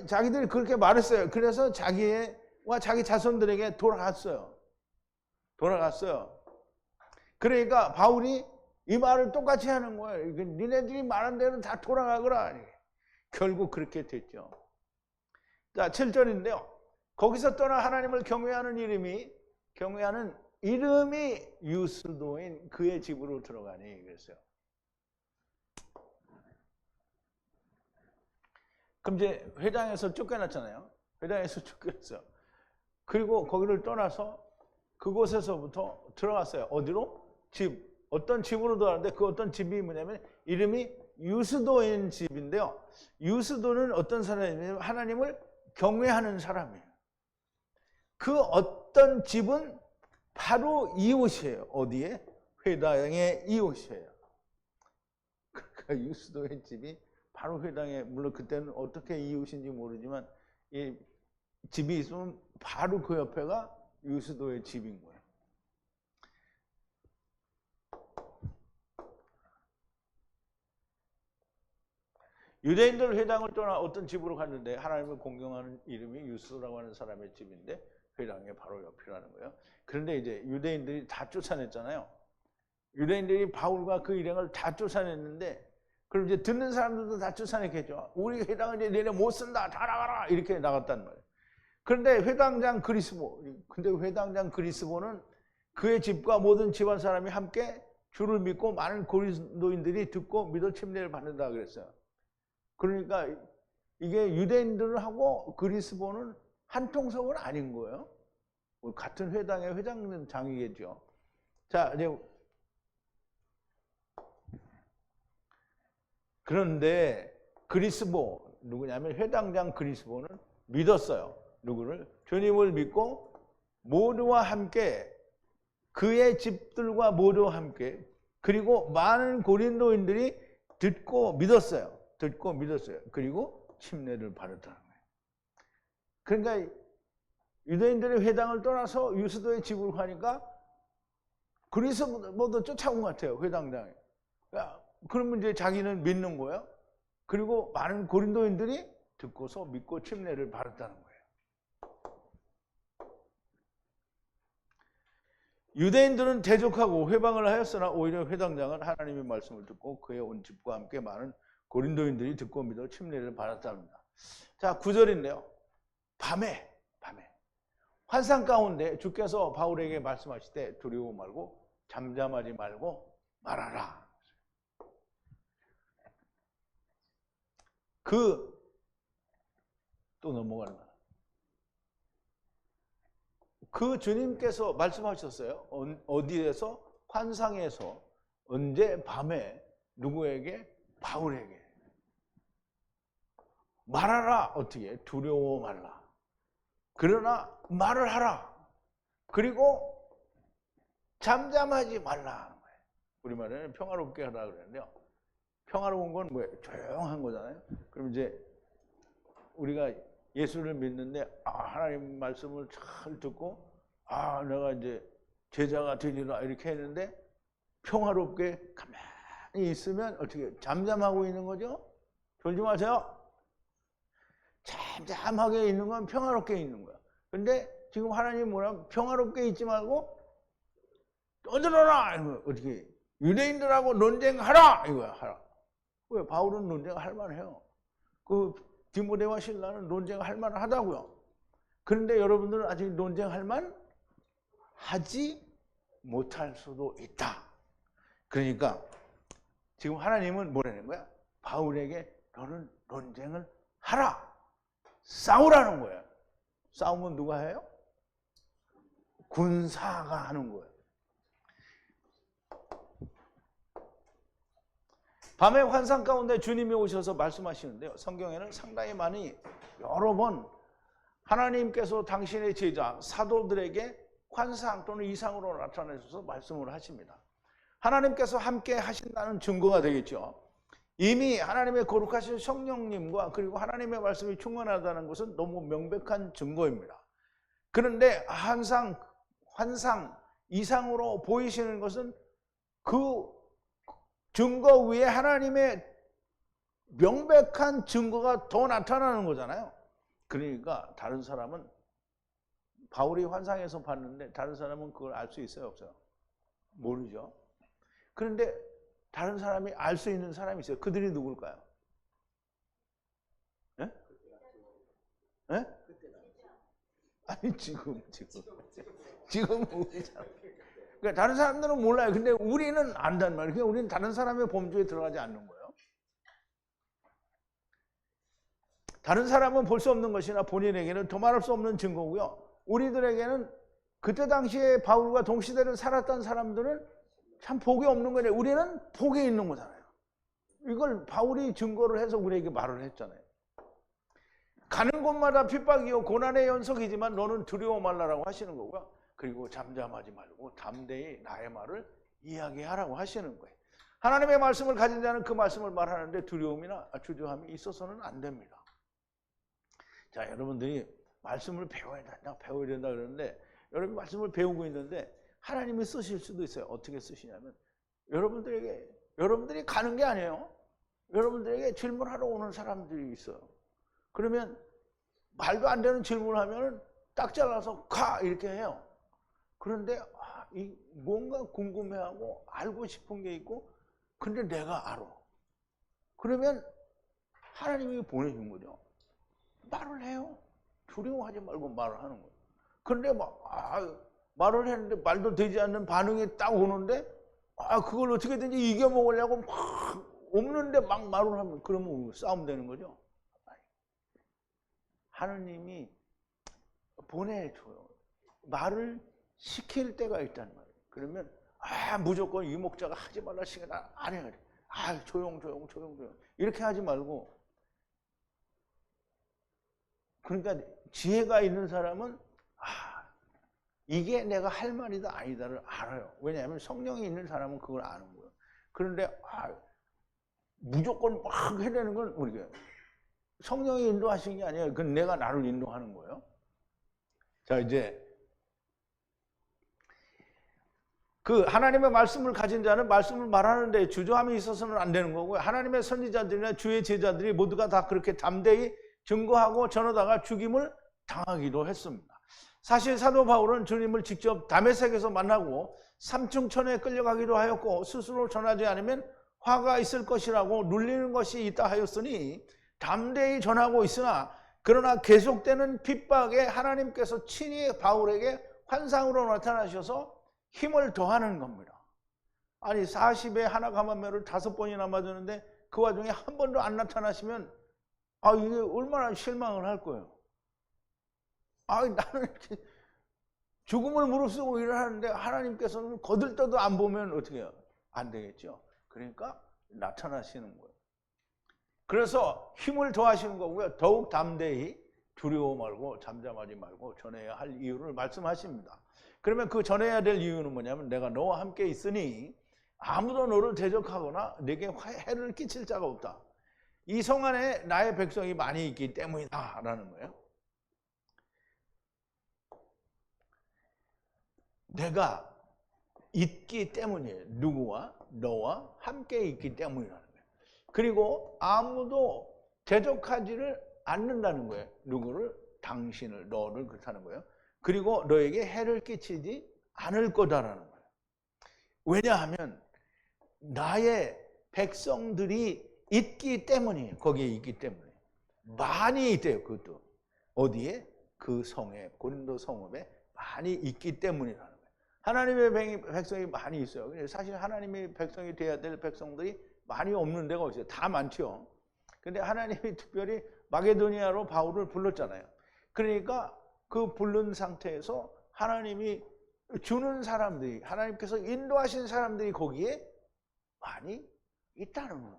자기들이 그렇게 말했어요. 그래서 자기와 자기 자손들에게 돌아갔어요. 그러니까 바울이 이 말을 똑같이 하는 거예요. 니네들이 말한 대로 다 돌아가거라. 결국 그렇게 됐죠. 자, 7절인데요. 거기서 떠나 하나님을 경외하는 이름이 유스도인 그의 집으로 들어가니 그랬어요. 그럼 이제 회당에서 쫓겨났잖아요. 회당에서 쫓겨났어요. 그리고 거기를 떠나서 그곳에서부터 들어갔어요. 어디로? 집. 어떤 집으로 들어갔는데 그 어떤 집이 뭐냐면 이름이 유스도인 집인데요. 유스도는 어떤 사람이냐면 하나님을 경외하는 사람이에요. 그 어떤 집은 바로 이웃이에요. 어디에? 회당의 이웃이에요. 그러니까 유스도의 집이 바로 회당에, 물론 그때는 어떻게 이웃인지 모르지만 이 집이 있으면 바로 그 옆에가 유스도의 집인 거예요. 유대인들 회당을 떠나 어떤 집으로 갔는데 하나님을 공경하는 이름이 유스도라고 하는 사람의 집인데 회당의 바로 옆이라는 거예요. 그런데 이제 유대인들이 다 쫓아냈잖아요. 유대인들이 바울과 그 일행을 다 쫓아냈는데 그럼 이제 듣는 사람들도 다 쫓아냈겠죠. 우리 회당은 이제 너네 못 쓴다. 다 나가라. 이렇게 나갔단 말이에요. 그런데 회당장 그리스보는 그의 집과 모든 집안 사람이 함께 주를 믿고 많은 고린도인들이 듣고 믿어 침례를 받는다 그랬어요. 그러니까 이게 유대인들하고 그리스보는 한 통속은 아닌 거예요. 같은 회당의 회장장이겠죠. 자, 이제 그런데 그리스보 누구냐면 회당장 그리스보는 믿었어요. 누구를? 주님을 믿고 모두와 함께 그의 집들과 모두와 함께 그리고 많은 고린도인들이 듣고 믿었어요. 그리고 침례를 받았다는 거예요. 그러니까 유대인들이 회당을 떠나서 유스도의 집으로 가니까 그래서 모두 쫓아온 것 같아요. 회당장에. 그러면 이제 자기는 믿는 거예요. 그리고 많은 고린도인들이 듣고서 믿고 침례를 받았다는 거예요. 유대인들은 대적하고 회방을 하였으나 오히려 회당장은 하나님의 말씀을 듣고 그의 온 집과 함께 많은 고린도인들이 듣고 믿어 침례를 받았답니다. 자, 9절인데요. 밤에 환상 가운데 주께서 바울에게 말씀하실 때 두려워 말고 잠잠하지 말고 말하라. 또 넘어가는 거야. 그 주님께서 말씀하셨어요. 어디에서? 환상에서. 언제? 밤에. 누구에게? 바울에게. 말하라. 어떻게? 두려워 말라. 그러나 말을 하라. 그리고 잠잠하지 말라 하는 거예요. 우리말에는 평화롭게 하라 그랬는데요. 평화로운 건 뭐예요? 조용한 거잖아요. 그럼 이제 우리가 예수를 믿는데 하나님 말씀을 잘 듣고 내가 이제 제자가 되리라 이렇게 했는데 평화롭게 가만히 있으면 어떻게 잠잠하고 있는 거죠? 졸지 마세요. 잠잠하게 있는 건 평화롭게 있는 거야. 근데 지금 하나님 뭐라 평화롭게 있지 말고 떠들어라. 이거 어떻게 유대인들하고 논쟁하라 이거야. 하라. 왜? 바울은 논쟁할 만해요. 그 디모데와 실라는 논쟁할 만하다고요. 그런데 여러분들은 아직 논쟁할 만 하지 못할 수도 있다. 그러니까 지금 하나님은 뭐라는 거야? 바울에게 너는 논쟁을 하라. 싸우라는 거예요. 싸움은 누가 해요? 군사가 하는 거예요. 밤에 환상 가운데 주님이 오셔서 말씀하시는데요. 성경에는 상당히 많이 여러 번 하나님께서 당신의 제자 사도들에게 환상 또는 이상으로 나타내셔서 말씀을 하십니다. 하나님께서 함께 하신다는 증거가 되겠죠. 이미 하나님의 거룩하신 성령님과 그리고 하나님의 말씀이 충만하다는 것은 너무 명백한 증거입니다. 그런데 항상 환상, 이상으로 보이시는 것은 그 증거 위에 하나님의 명백한 증거가 더 나타나는 거잖아요. 그러니까 다른 사람은 바울이 환상에서 봤는데 다른 사람은 그걸 알 수 있어요, 없어요? 모르죠. 그런데 다른 사람이 알 수 있는 사람이 있어요. 그들이 누굴까요? 예? 예? 아니 지금 우리잖아. 그러니까 다른 사람들은 몰라요. 근데 우리는 안단 말이에요. 그러니까 우리는 다른 사람의 범주에 들어가지 않는 거예요. 다른 사람은 볼 수 없는 것이나 본인에게는 도말할 수 없는 증거고요. 우리들에게는 그때 당시에 바울과 동시대를 살았던 사람들은 참 복이 없는 거예요. 우리는 복이 있는 거잖아요. 이걸 바울이 증거를 해서 우리에게 말을 했잖아요. 가는 곳마다 핍박이요 고난의 연속이지만 너는 두려워 말라라고 하시는 거고요. 그리고 잠잠하지 말고 담대히 나의 말을 이야기하라고 하시는 거예요. 하나님의 말씀을 가진 자는 그 말씀을 말하는데 두려움이나 주저함이 있어서는 안 됩니다. 자, 여러분들이 말씀을 배워야 된다 그러는데 여러분이 말씀을 배우고 있는데 하나님이 쓰실 수도 있어요. 어떻게 쓰시냐면 여러분들이 가는 게 아니에요. 여러분들에게 질문하러 오는 사람들이 있어요. 그러면 말도 안 되는 질문을 하면 딱 잘라서 가 이렇게 해요. 그런데 뭔가 궁금해하고 알고 싶은 게 있고 근데 내가 알아. 그러면 하나님이 보내준 거죠. 말을 해요. 두려워하지 말고 말을 하는 거예요. 그런데 말을 했는데 말도 되지 않는 반응이 딱 오는데 그걸 어떻게든지 이겨먹으려고 막 없는데 막 말을 하면 그러면 싸움 되는 거죠. 하느님이 보내줘요. 말을 시킬 때가 있단 말이에요. 그러면 무조건 이 목자가 하지 말라 시간 안 해야 돼. 조용 이렇게 하지 말고 그러니까 지혜가 있는 사람은 이게 내가 할 말이다 아니다를 알아요. 왜냐하면 성령이 있는 사람은 그걸 아는 거예요. 그런데 무조건 막 해내는 건 우리가 성령이 인도하신 게 아니에요. 그건 내가 나를 인도하는 거예요. 자, 이제 그 하나님의 말씀을 가진 자는 말씀을 말하는데 주저함이 있어서는 안 되는 거고요. 하나님의 선지자들이나 주의 제자들이 모두가 다 그렇게 담대히 증거하고 전하다가 죽임을 당하기도 했습니다. 사실 사도 바울은 주님을 직접 다메섹에서 만나고 삼층천에 끌려가기도 하였고 스스로 전하지 않으면 화가 있을 것이라고 눌리는 것이 있다 하였으니 담대히 전하고 있으나 그러나 계속되는 핍박에 하나님께서 친히 바울에게 환상으로 나타나셔서 힘을 더하는 겁니다. 아니 40에 하나 감염매를 5번이나 맞았는데 그 와중에 한 번도 안 나타나시면 이게 얼마나 실망을 할 거예요. 나는 이렇게 죽음을 무릅쓰고 일을 하는데 하나님께서는 거들떠도 안 보면 어떻게 해요? 안 되겠죠. 그러니까 나타나시는 거예요. 그래서 힘을 더하시는 거고요. 더욱 담대히 두려워 말고 잠잠하지 말고 전해야 할 이유를 말씀하십니다. 그러면 그 전해야 될 이유는 뭐냐면 내가 너와 함께 있으니 아무도 너를 대적하거나 내게 해를 끼칠 자가 없다. 이 성 안에 나의 백성이 많이 있기 때문이다 라는 거예요. 내가 있기 때문이에요. 누구와? 너와 함께 있기 때문이라는 거예요. 그리고 아무도 대적하지를 않는다는 거예요. 누구를? 당신을, 너를 그렇다는 거예요. 그리고 너에게 해를 끼치지 않을 거다라는 거예요. 왜냐하면 나의 백성들이 있기 때문이에요. 거기에 있기 때문에. 많이 있대요. 그것도. 어디에? 그 성에, 고린도 성읍에 많이 있기 때문이라는 거예요. 하나님의 백성이 많이 있어요. 사실 하나님의 백성이 돼야 될 백성들이 많이 없는 데가 어디요? 다 많죠. 근데 하나님이 특별히 마게도니아로 바울을 불렀잖아요. 그러니까 그 부른 상태에서 하나님이 주는 사람들이, 하나님께서 인도하신 사람들이 거기에 많이 있다는 거예요.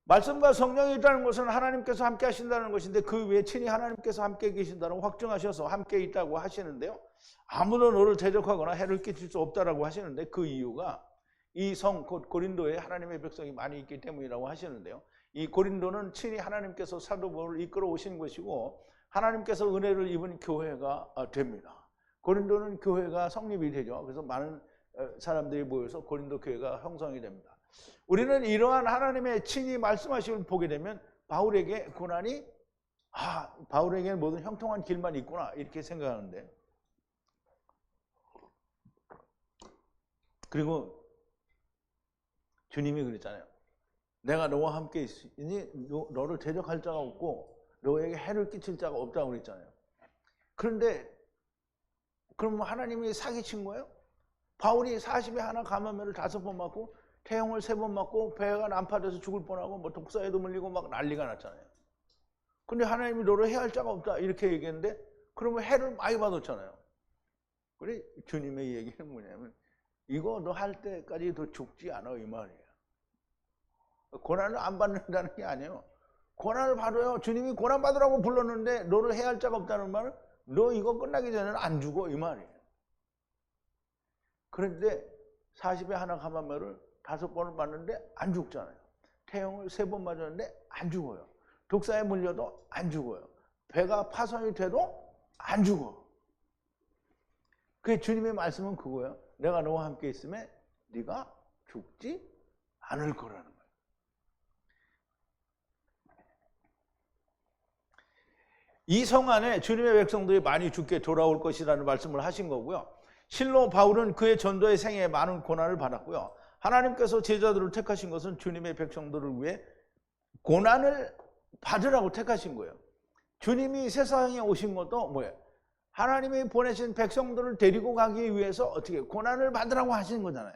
말씀과 성령이 있다는 것은 하나님께서 함께 하신다는 것인데 그 외에 친히 하나님께서 함께 계신다고 확증하셔서 함께 있다고 하시는데요. 아무도 너를 대적하거나 해를 끼칠 수 없다라고 하시는데 그 이유가 이 성 고린도에 하나님의 백성이 많이 있기 때문이라고 하시는데요. 이 고린도는 친히 하나님께서 사도 바울을 이끌어 오신 것이고 하나님께서 은혜를 입은 교회가 됩니다. 고린도는 교회가 성립이 되죠. 그래서 많은 사람들이 모여서 고린도 교회가 형성이 됩니다. 우리는 이러한 하나님의 친히 말씀하심을 보게 되면 바울에게 고난이 바울에게는 모든 형통한 길만 있구나 이렇게 생각하는데, 그리고 주님이 그랬잖아요. 내가 너와 함께 있으니 너를 대적할 자가 없고 너에게 해를 끼칠 자가 없다고 그랬잖아요. 그런데 그럼 하나님이 사기친 거예요? 바울이 40에 하나 감염매를 5번 맞고 태형을 3번 맞고 배가 난파돼서 죽을 뻔하고 뭐 독사에도 물리고 막 난리가 났잖아요. 근데 하나님이 너를 해할 자가 없다 이렇게 얘기했는데 그러면 해를 많이 받았잖아요. 그래 주님의 얘기는 뭐냐면 이거 너 할 때까지 더 죽지 않아 이 말이에요. 고난을 안 받는다는 게 아니에요. 고난을 받아요. 주님이 고난 받으라고 불렀는데 너를 해할 자가 없다는 말은 너 이거 끝나기 전에는 안 죽어 이 말이에요. 그런데 40에 하나 감염매를 5번을 맞는데 안 죽잖아요. 태형을 3번 맞았는데 안 죽어요. 독사에 물려도 안 죽어요. 배가 파손이 돼도 안 죽어. 그게 주님의 말씀은 그거예요. 내가 너와 함께 있음에 네가 죽지 않을 거라는 거예요. 이 성 안에 주님의 백성들이 많이 죽게 돌아올 것이라는 말씀을 하신 거고요. 실로 바울은 그의 전도의 생애에 많은 고난을 받았고요. 하나님께서 제자들을 택하신 것은 주님의 백성들을 위해 고난을 받으라고 택하신 거예요. 주님이 세상에 오신 것도 뭐예요? 하나님이 보내신 백성들을 데리고 가기 위해서 어떻게 고난을 받으라고 하신 거잖아요.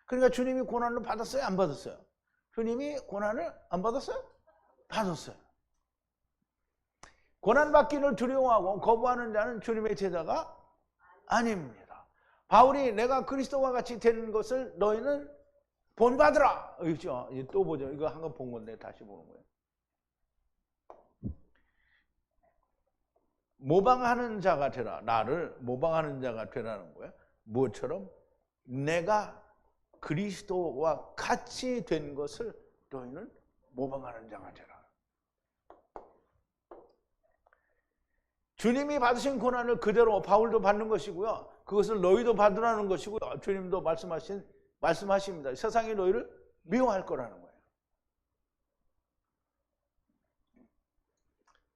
그러니까 주님이 고난을 받았어요? 안 받았어요? 주님이 고난을 안 받았어요? 받았어요. 고난받기를 두려워하고 거부하는 자는 주님의 제자가 아닙니다. 바울이 내가 그리스도와 같이 되는 것을 너희는 본받으라. 그렇죠? 또 보죠. 이거 한 번 본 건데 다시 보는 거예요. 모방하는 자가 되라. 나를 모방하는 자가 되라는 거예요. 무엇처럼? 내가 그리스도와 같이 된 것을 너희는 모방하는 자가 되라. 주님이 받으신 고난을 그대로 바울도 받는 것이고요. 그것을 너희도 받으라는 것이고요. 주님도 말씀하십니다. 세상이 너희를 미워할 거라는 거예요.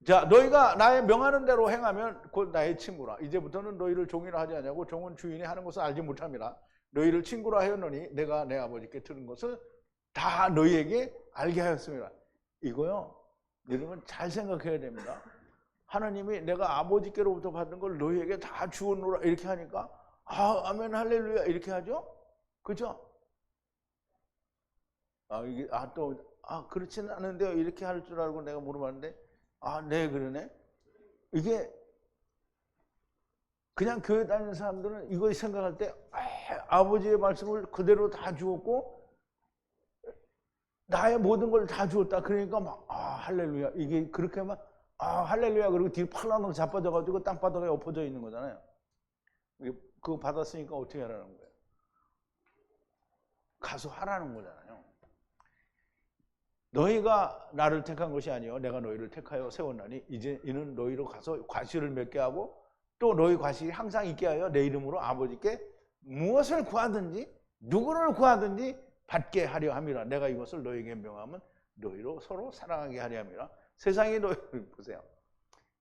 자, 너희가 나의 명하는 대로 행하면 곧 나의 친구라. 이제부터는 너희를 종이라 하지 아니하고 종은 주인이 하는 것을 알지 못함이라. 너희를 친구라 하였노니 내가 내 아버지께 들은 것을 다 너희에게 알게 하였습니다. 이거요, 여러분 잘 생각해야 됩니다. 하나님이 내가 아버지께로부터 받은 걸 너희에게 다 주었노라 이렇게 하니까 아멘 할렐루야 이렇게 하죠? 그죠? 이게 그렇지는 않은데요 이렇게 할 줄 알고 내가 물어봤는데 네 그러네. 이게 그냥 교회 다니는 사람들은 이거 생각할 때 아버지의 말씀을 그대로 다 주었고 나의 모든 걸 다 주었다. 그러니까 막 할렐루야 이게 그렇게만 할렐루야 그리고 뒤로 팔랑lang 자빠져가지고 땅바닥에 엎어져 있는 거잖아요. 그거 받았으니까 어떻게 하라는 거예요? 가서 하라는 거잖아요. 너희가 나를 택한 것이 아니요 내가 너희를 택하여 세웠나니 이제 이는 너희로 가서 과실을 맺게 하고 또 너희 과실이 항상 있게 하여 내 이름으로 아버지께 무엇을 구하든지 누구를 구하든지 받게 하려 함이라. 내가 이것을 너희에게 명하면 너희로 서로 사랑하게 하려 함이라. 세상이 너희를 보세요.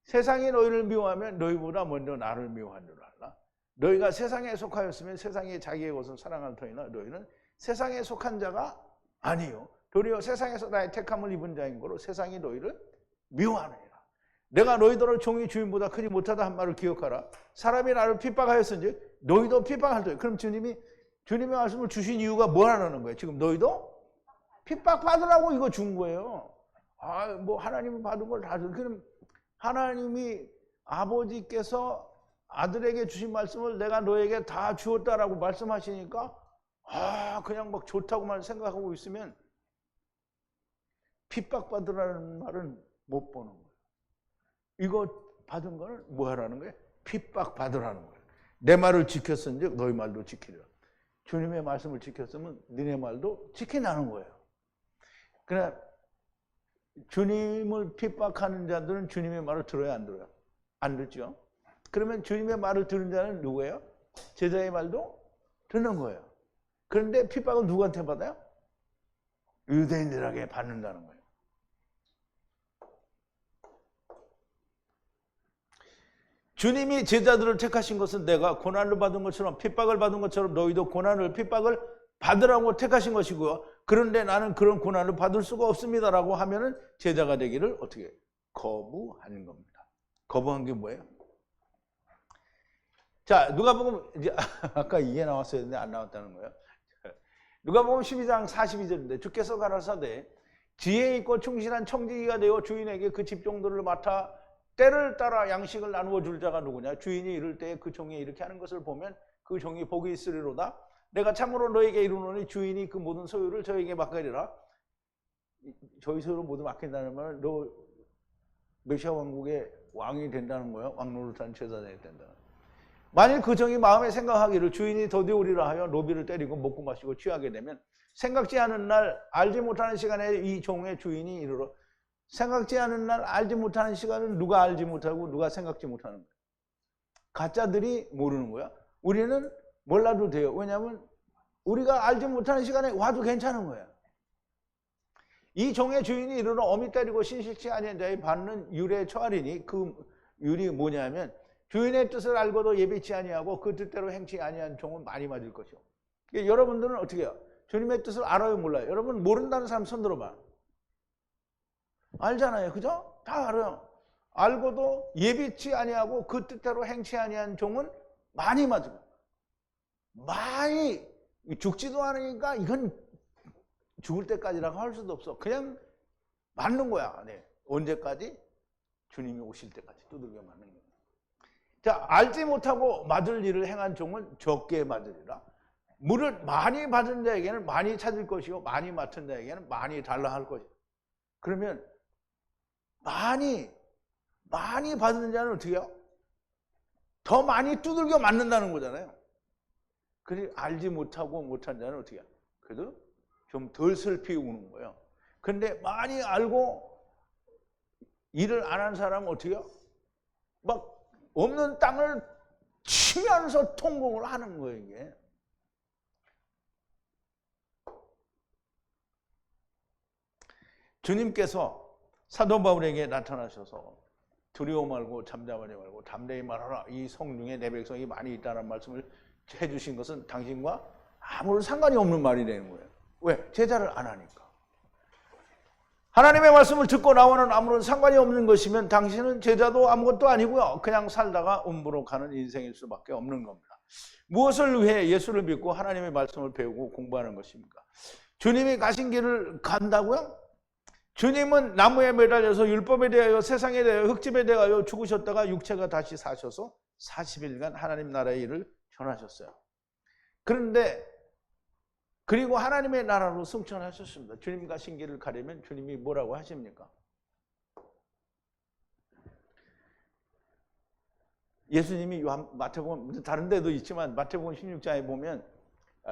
세상이 너희를 미워하면 너희보다 먼저 나를 미워한 줄 알라. 너희가 세상에 속하였으면 세상이 자기의 것을 사랑할 터이나 너희는 세상에 속한 자가 아니요 도리어 세상에서 나의 택함을 입은 자인 거로 세상이 너희를 미워하느니라. 내가 너희들을 종이 주인보다 크지 못하다 한 말을 기억하라. 사람이 나를 핍박하였은지 너희도 핍박할 터이요. 그럼 주님의 말씀을 주신 이유가 뭐라는 거예요? 지금 너희도 핍박받으라고 이거 준 거예요. 뭐 하나님이 받은 걸 다 줘. 그럼 하나님이 아버지께서 아들에게 주신 말씀을 내가 너에게 다 주었다라고 말씀하시니까 그냥 막 좋다고만 생각하고 있으면 핍박받으라는 말은 못 보는 거예요. 이거 받은 거는 뭐 하라는 거예요? 핍박받으라는 거예요. 내 말을 지켰은즉 너희 말도 지키리라. 주님의 말씀을 지켰으면 너네 말도 지키라는 거예요. 그러나 주님을 핍박하는 자들은 주님의 말을 들어야 안 들어요? 안 듣죠? 그러면 주님의 말을 들은 자는 누구예요? 제자의 말도 듣는 거예요. 그런데 핍박은 누구한테 받아요? 유대인들에게 받는다는 거예요. 주님이 제자들을 택하신 것은 내가 고난을 받은 것처럼 핍박을 받은 것처럼 너희도 고난을 핍박을 받으라고 택하신 것이고요. 그런데 나는 그런 고난을 받을 수가 없습니다라고 하면은 제자가 되기를 어떻게 거부하는 겁니다. 거부한 게 뭐예요? 자, 누가복음 이제 아까 이게 나왔어야 했는데 안 나왔다는 거예요. 누가복음 12장 42절인데 주께서 가라사대 지혜 있고 충실한 청지기가 되어 주인에게 그 집종들을 맡아 때를 따라 양식을 나누어 줄 자가 누구냐? 주인이 이를 때에 그 종이 이렇게 하는 것을 보면 그 종이 복이 있으리로다. 내가 참으로 너에게 이르노니 주인이 그 모든 소유를 저에게 맡기리라. 저희 소유를 모두 맡긴다는 말은 너 메시아 왕국의 왕이 된다는 거예요. 왕노릇한 제사장이 된다는. 만일 그 종이 마음에 생각하기를 주인이 더디오리라 하여 노비를 때리고 먹고 마시고 취하게 되면 생각지 않은 날 알지 못하는 시간에 이 종의 주인이 이르러. 생각지 않은 날 알지 못하는 시간은 누가 알지 못하고 누가 생각지 못하는 거예요. 가짜들이 모르는 거야. 우리는 몰라도 돼요. 왜냐하면 우리가 알지 못하는 시간에 와도 괜찮은 거야. 이 종의 주인이 이르러 어미 때리고 신실치 아니한 자의 받는 율에 처하리니 그 율이 뭐냐면 주인의 뜻을 알고도 예비치 아니하고 그 뜻대로 행치 아니한 종은 많이 맞을 것이요. 그러니까 여러분들은 어떻게 해요? 주님의 뜻을 알아요, 몰라요? 여러분 모른다는 사람 손 들어봐. 알잖아요, 그죠? 다 알아요. 알고도 예비치 아니하고 그 뜻대로 행치 아니한 종은 많이 맞고 많이 죽지도 않으니까 이건 죽을 때까지라고 할 수도 없어. 그냥 맞는 거야. 네. 언제까지? 주님이 오실 때까지 두들겨 맞는 거야. 자, 알지 못하고 맞을 일을 행한 종은 적게 맞으리라. 물을 많이 받은 자에게는 많이 찾을 것이요 많이 맡은 자에게는 많이 달라 할 것이요. 그러면 많이 받은 자는 어떻게 해요? 더 많이 두들겨 맞는다는 거잖아요. 그리고 알지 못하고 못한 자는 어떻게 해요? 그래도 좀 덜 슬피 우는 거예요. 근데 많이 알고 일을 안 한 사람은 어떻게 해요? 막 없는 땅을 치면서 통곡을 하는 거예요, 이게. 주님께서 사도 바울에게 나타나셔서 두려워 말고 잠잠하지 말고 담대히 말하라. 이 성중에 내 백성이 많이 있다는 말씀을 해주신 것은 당신과 아무런 상관이 없는 말이 되는 거예요. 왜? 제자를 안 하니까. 하나님의 말씀을 듣고 나와는 아무런 상관이 없는 것이면 당신은 제자도 아무것도 아니고요. 그냥 살다가 음부로 가는 인생일 수밖에 없는 겁니다. 무엇을 위해 예수를 믿고 하나님의 말씀을 배우고 공부하는 것입니까? 주님이 가신 길을 간다고요? 주님은 나무에 매달려서 율법에 대하여 세상에 대하여 흙집에 대하여 죽으셨다가 육체가 다시 사셔서 40일간 하나님 나라의 일을 전하셨어요. 그런데 그리고 하나님의 나라로 승천하셨습니다. 주님 가신 길을 가려면 주님이 뭐라고 하십니까? 예수님이 마태복음 다른 데도 있지만 마태복음 16장에 보면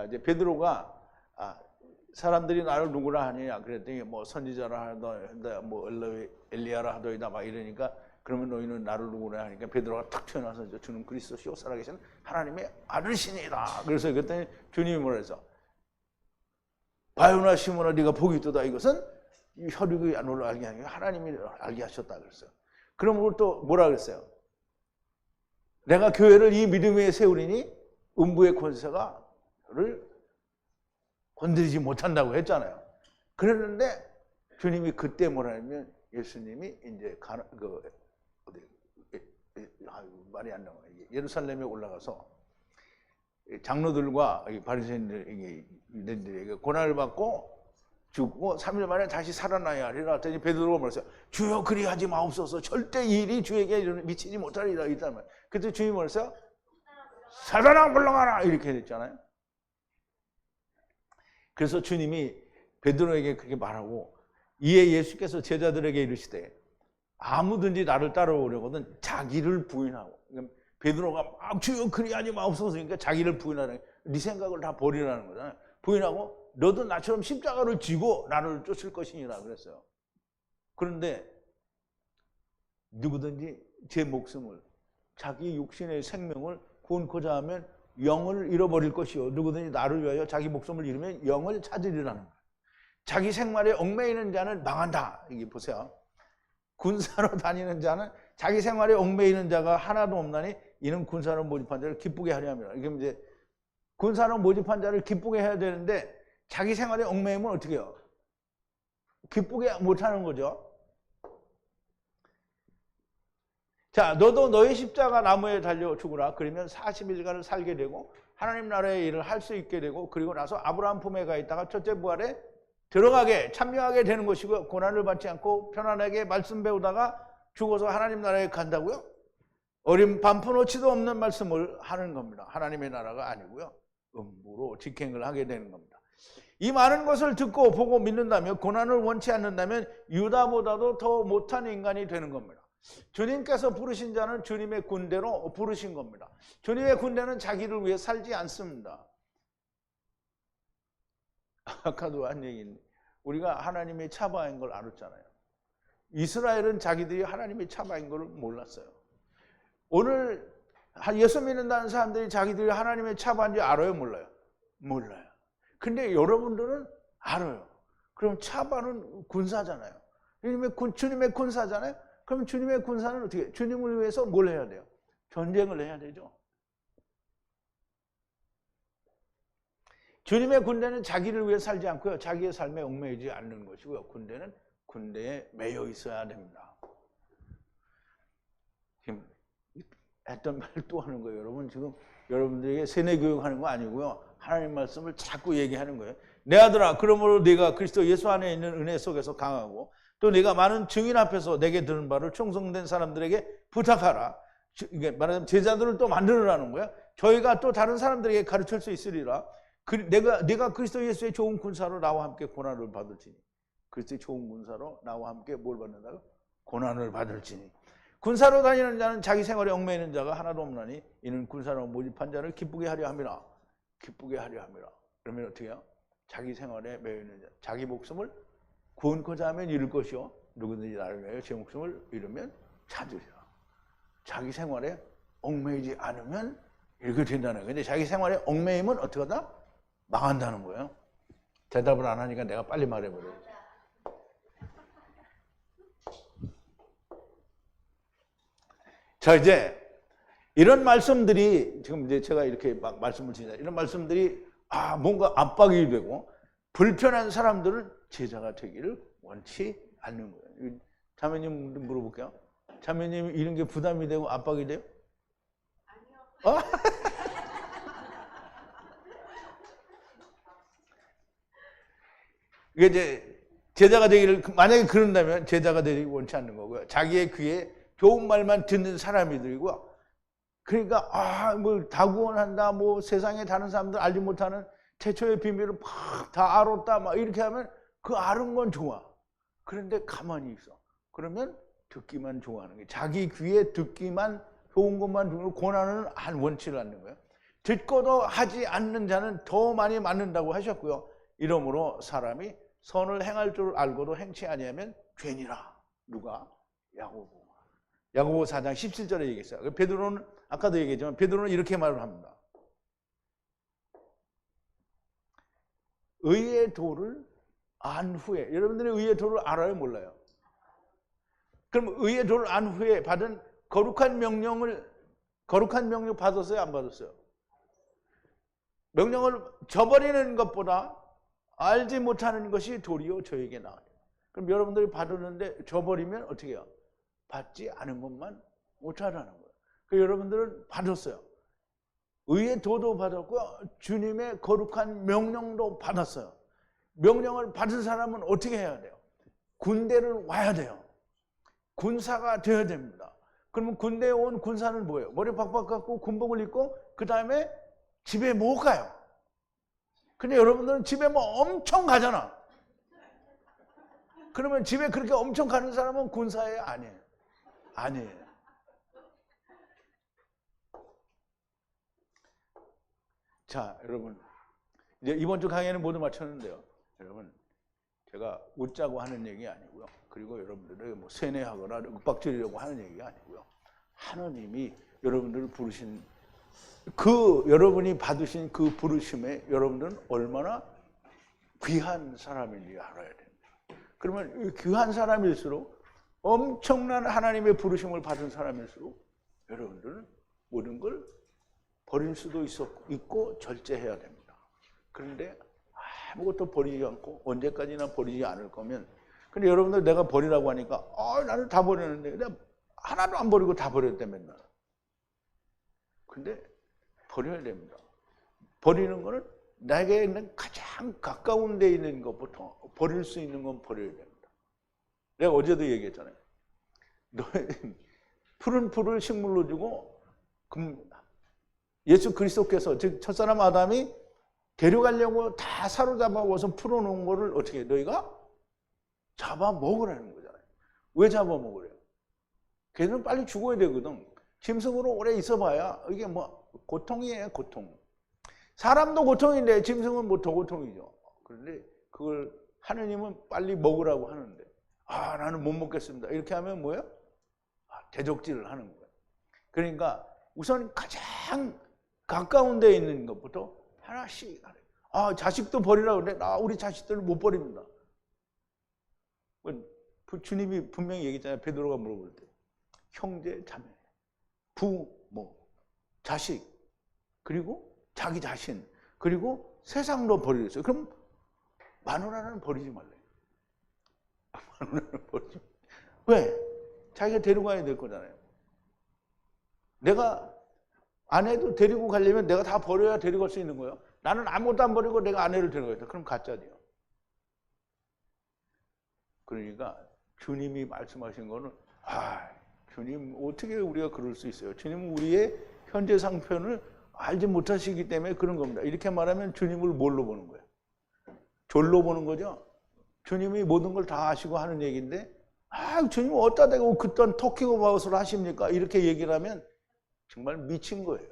이제 베드로가 사람들이 나를 누구라 하느냐 그랬더니 뭐 선지자라 하더이다 뭐 엘리야라 하더이다 막 이러니까 그러면 너희는 나를 누구라 하니까 베드로가 탁 튀어나와서 주는 그리스도시요 살아계신 하나님의 아들이시니라. 그래서 그랬더니 주님이 뭐라 해서 바요나 시몬아 네가 복이 있도다. 이것은 혈육이 너를 알게 하는 게 하나님이 알게 하셨다 그랬어요. 그러므로 또 뭐라 그랬어요? 내가 교회를 이 믿음 위에 세우리니 음부의 권세가를 건드리지 못한다고 했잖아요. 그랬는데 주님이 그때 뭐라 하면 예수님이 이제 말이 안 나와요. 예루살렘에 올라가서 장로들과 바리새인들에게 고난을 받고 죽고 3일 만에 다시 살아나야 하리라. 했더니 베드로가 말했어요. 주여 그리하지 마옵소서. 절대 이 일이 주에게 미치지 못하리라. 이단 말. 그때 주님이 말했어요. 사단아 물러가라. 이렇게 됐잖아요. 그래서 주님이 베드로에게 그렇게 말하고 이에 예수께서 제자들에게 이르시되 아무든지 나를 따라오려거든 자기를 부인하고 베드로가 막 주여 그리하지 마옵소서 그러니까 자기를 부인하라는 네 생각을 다 버리라는 거잖아요. 부인하고 너도 나처럼 십자가를 지고 나를 쫓을 것이니라 그랬어요. 그런데 누구든지 제 목숨을 자기 육신의 생명을 구원코자 하면 영을 잃어버릴 것이요 누구든지 나를 위하여 자기 목숨을 잃으면 영을 찾으리라는 거예요. 자기 생활에 얽매이는 자는 망한다. 이게 보세요. 군사로 다니는 자는 자기 생활에 얽매이는 자가 하나도 없나니 이는 군사로 모집한 자를 기쁘게 하려 함이라. 이게 이제 군사로 모집한 자를 기쁘게 해야 되는데 자기 생활에 얽매이면 어떻게 해요? 기쁘게 못하는 거죠. 자, 너도 너의 십자가 나무에 달려 죽으라. 그러면 40일간을 살게 되고 하나님 나라의 일을 할 수 있게 되고 그리고 나서 아브라함 품에 가 있다가 첫째 부활에 들어가게 참여하게 되는 것이고 고난을 받지 않고 편안하게 말씀 배우다가 죽어서 하나님 나라에 간다고요? 어린 반푼어치도 없는 말씀을 하는 겁니다. 하나님의 나라가 아니고요. 음부로 직행을 하게 되는 겁니다. 이 많은 것을 듣고 보고 믿는다면 고난을 원치 않는다면 유다보다도 더 못한 인간이 되는 겁니다. 주님께서 부르신 자는 주님의 군대로 부르신 겁니다. 주님의 군대는 자기를 위해 살지 않습니다. 아까도 한 얘기인데 우리가 하나님의 차바인 걸 알았잖아요. 이스라엘은 자기들이 하나님의 차바인 걸 몰랐어요. 오늘 예수 믿는다는 사람들이 자기들이 하나님의 차바인지 알아요? 몰라요? 몰라요. 근데 여러분들은 알아요. 그럼 차바는 군사잖아요. 주님의 군사잖아요. 그럼 주님의 군사는 어떻게 해요? 주님을 위해서 뭘 해야 돼요? 전쟁을 해야 되죠. 주님의 군대는 자기를 위해 살지 않고요. 자기의 삶에 얽매이지 않는 것이고요. 군대는 군대에 매여 있어야 됩니다. 지금 했던 말 또 하는 거예요. 여러분 지금 여러분들에게 세뇌 교육하는 거 아니고요. 하나님 말씀을 자꾸 얘기하는 거예요. 내 아들아 그러므로 네가 그리스도 예수 안에 있는 은혜 속에서 강하고 또 네가 많은 증인 앞에서 내게 들은 바를 충성된 사람들에게 부탁하라. 이게 말하자면 제자들을 또 만들어라는 거야. 저희가 또 다른 사람들에게 가르칠 수 있으리라. 내가 그리스도 예수의 좋은 군사로 나와 함께 고난을 받을지니. 그리스도의 좋은 군사로 나와 함께 뭘 받는다고? 고난을 받을지니. 군사로 다니는 자는 자기 생활에 얽매이는 자가 하나도 없나니 이는 군사로 모집한 자를 기쁘게 하려 함이라. 기쁘게 하려 함이라. 그러면 어떻게 해요? 자기 생활에 매여 있는 자, 자기 목숨을 구원코자 하면 잃을 것이요 누구든지 나를 위하여 제 목숨을 잃으면 찾으리라. 자기 생활에 얽매이지 않으면 이렇게 된다는 거예요. 근데 자기 생활에 얽매이면 어떻게 하다? 망한다는 거예요. 대답을 안 하니까 내가 빨리 말해버려요. 자, 이제 이런 말씀들이 지금 이제 제가 이렇게 막 말씀을 드리잖아요. 이런 말씀들이 뭔가 압박이 되고 불편한 사람들은 제자가 되기를 원치 않는 거예요. 자매님 물어볼게요. 자매님 이런 게 부담이 되고 압박이 돼요? 아니요. 이게 이제 제자가 되기를 만약에 그런다면 제자가 되기 원치 않는 거고요. 자기의 귀에 좋은 말만 듣는 사람이들이고요. 그러니까 뭐 다구원한다, 뭐 세상에 다른 사람들 알지 못하는 태초의 비밀을 막 다 알았다, 막 이렇게 하면 그 아는 건 좋아. 그런데 가만히 있어. 그러면 듣기만 좋아하는 거예요. 자기 귀에 듣기만 좋은 것만 듣는 고난은 원치를 않는 거예요. 듣고도 하지 않는 자는 더 많이 맞는다고 하셨고요. 이러므로 사람이 선을 행할 줄 알고도 행치 아니하면 죄니라. 누가? 야고보. 야고보 4장 17절에 얘기했어요. 베드로는 아까도 얘기했지만 베드로는 이렇게 말을 합니다. 의의 도를 안 후에, 여러분들이 의의 도를 알아요, 몰라요? 그럼 의의 도를 안 후에 받은 거룩한 명령 받았어요, 안 받았어요? 명령을 저버리는 것보다 알지 못하는 것이 도리요 저에게 나아요. 그럼 여러분들이 받았는데 저버리면 어떻게 해요? 받지 않은 것만 못하라는 거예요. 그 여러분들은 받았어요. 의의 도도 받았고 주님의 거룩한 명령도 받았어요. 명령을 받은 사람은 어떻게 해야 돼요? 군대를 와야 돼요. 군사가 되어야 됩니다. 그러면 군대에 온 군사는 뭐예요? 머리 박박 깎고 군복을 입고 그 다음에 집에 못 가요. 근데 여러분들은 집에 뭐 엄청 가잖아. 그러면 집에 그렇게 엄청 가는 사람은 군사예요? 아니에요? 아니에요. 자, 여러분 이제 이번 주 강의는 모두 마쳤는데요. 여러분 제가 웃자고 하는 얘기 아니고요. 그리고 여러분들에게 뭐 세뇌하거나 윽박지르려고 하는 얘기가 아니고요. 하나님이 여러분들을 부르신 여러분이 받으신 그 부르심에 여러분들은 얼마나 귀한 사람인지 알아야 됩니다. 그러면 귀한 사람일수록 엄청난 하나님의 부르심을 받은 사람일수록 여러분들은 모든 걸 버릴 수도 있고 절제해야 됩니다. 그런데 아무것도 버리지 않고 언제까지나 버리지 않을 거면 근데 여러분들 내가 버리라고 하니까 나는 다 버렸는데 내가 하나도 안 버리고 다 버렸대 맨날. 근데 버려야 됩니다. 버리는 거는 나에게 있는 가장 가까운 데 있는 것부터 버릴 수 있는 건 버려야 됩니다. 내가 어제도 얘기했잖아요. 푸른 풀을 식물로 주고 예수 그리스도께서 즉 첫사람 아담이 데려가려고 다 사로잡아와서 풀어놓은 거를 어떻게 해? 너희가 잡아먹으라는 거잖아요. 왜 잡아먹으래요? 걔는 빨리 죽어야 되거든. 짐승으로 오래 있어봐야 이게 뭐 고통이에요, 고통. 사람도 고통인데 짐승은 뭐 더 고통이죠. 그런데 그걸 하느님은 빨리 먹으라고 하는데 나는 못 먹겠습니다. 이렇게 하면 뭐예요? 대적질을 하는 거예요. 그러니까 우선 가장 가까운 데에 있는 것부터 하나씩 하래요. 자식도 버리라고 그래. 우리 자식들을 못 버립니다. 주님이 분명히 얘기했잖아요. 베드로가 물어볼 때. 형제, 자매, 부모, 자식, 그리고 자기 자신, 그리고 세상도 버리랬어요. 그럼 마누라는 버리지 말래요. 마누라는 버리지 말래요. 왜? 자기가 데리고 가야 될 거잖아요. 내가 아내도 데리고 가려면 내가 다 버려야 데리고 갈 수 있는 거예요. 나는 아무것도 안 버리고 내가 아내를 데려가겠다. 그럼 가짜돼요. 그러니까 주님이 말씀하신 거는 주님 어떻게 우리가 그럴 수 있어요? 주님은 우리의 현재 상편을 알지 못하시기 때문에 그런 겁니다. 이렇게 말하면 주님을 뭘로 보는 거예요? 졸로 보는 거죠? 주님이 모든 걸 다 아시고 하는 얘기인데 주님은 어디다 대고 그딴 토끼고 마우스를 하십니까? 이렇게 얘기를 하면 정말 미친 거예요.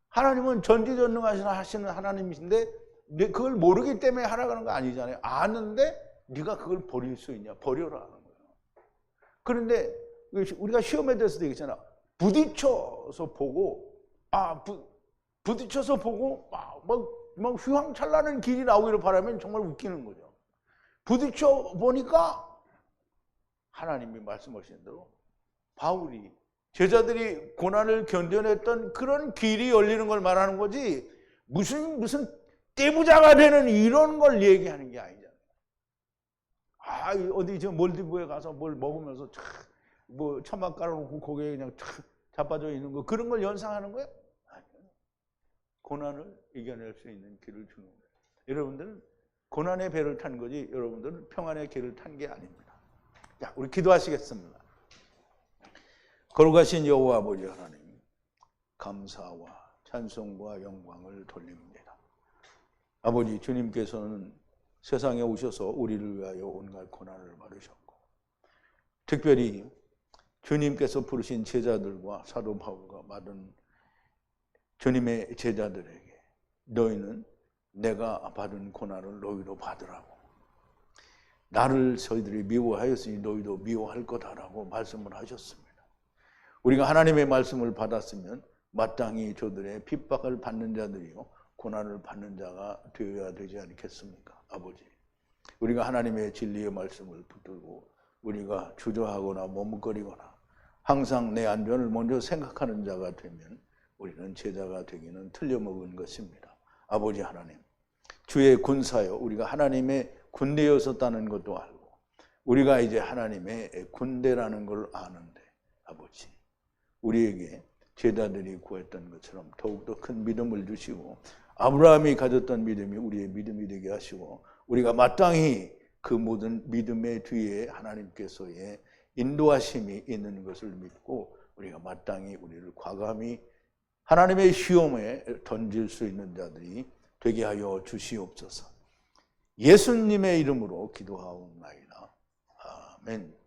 하나님은 전지전능하시는 하나님이신데 그걸 모르기 때문에 하라는 거 아니잖아요. 아는데 네가 그걸 버릴 수 있냐? 버려라는 거예요. 그런데 우리가 시험에 대해서도 얘기했잖아. 부딪혀서 보고 부딪혀서 보고 막 휘황찬란한 길이 나오기를 바라면 정말 웃기는 거죠. 부딪혀 보니까 하나님이 말씀하신 대로 바울이 제자들이 고난을 견뎌냈던 그런 길이 열리는 걸 말하는 거지 무슨 떼부자가 되는 이런 걸 얘기하는 게 아니잖아요. 어디 저 몰디브에 가서 뭘 먹으면서 뭐 천막 깔아놓고 거기에 그냥 자빠져 있는 거 그런 걸 연상하는 거예요? 아니요. 고난을 이겨낼 수 있는 길을 주는 거예요. 여러분들은 고난의 배를 탄 거지 여러분들은 평안의 길을 탄 게 아닙니다. 자, 우리 기도하시겠습니다. 거룩하신 여호와 아버지 하나님, 감사와 찬송과 영광을 돌립니다. 아버지, 주님께서는 세상에 오셔서 우리를 위하여 온갖 고난을 받으셨고 특별히 주님께서 부르신 제자들과 사도 바울과 받은 주님의 제자들에게 너희는 내가 받은 고난을 너희도 받으라고, 나를 저희들이 미워하였으니 너희도 미워할 거다라고 말씀을 하셨습니다. 우리가 하나님의 말씀을 받았으면 마땅히 저들의 핍박을 받는 자들이요 고난을 받는 자가 되어야 되지 않겠습니까? 아버지, 우리가 하나님의 진리의 말씀을 붙들고 우리가 주저하거나 머뭇거리거나 항상 내 안전을 먼저 생각하는 자가 되면 우리는 제자가 되기는 틀려먹은 것입니다. 아버지 하나님, 주의 군사여 우리가 하나님의 군대였었다는 것도 알고 우리가 이제 하나님의 군대라는 걸 아는데 아버지, 우리에게 제자들이 구했던 것처럼 더욱더 큰 믿음을 주시고 아브라함이 가졌던 믿음이 우리의 믿음이 되게 하시고 우리가 마땅히 그 모든 믿음의 뒤에 하나님께서의 인도하심이 있는 것을 믿고 우리가 마땅히 우리를 과감히 하나님의 시험에 던질 수 있는 자들이 되게 하여 주시옵소서. 예수님의 이름으로 기도하옵나이다. 아멘.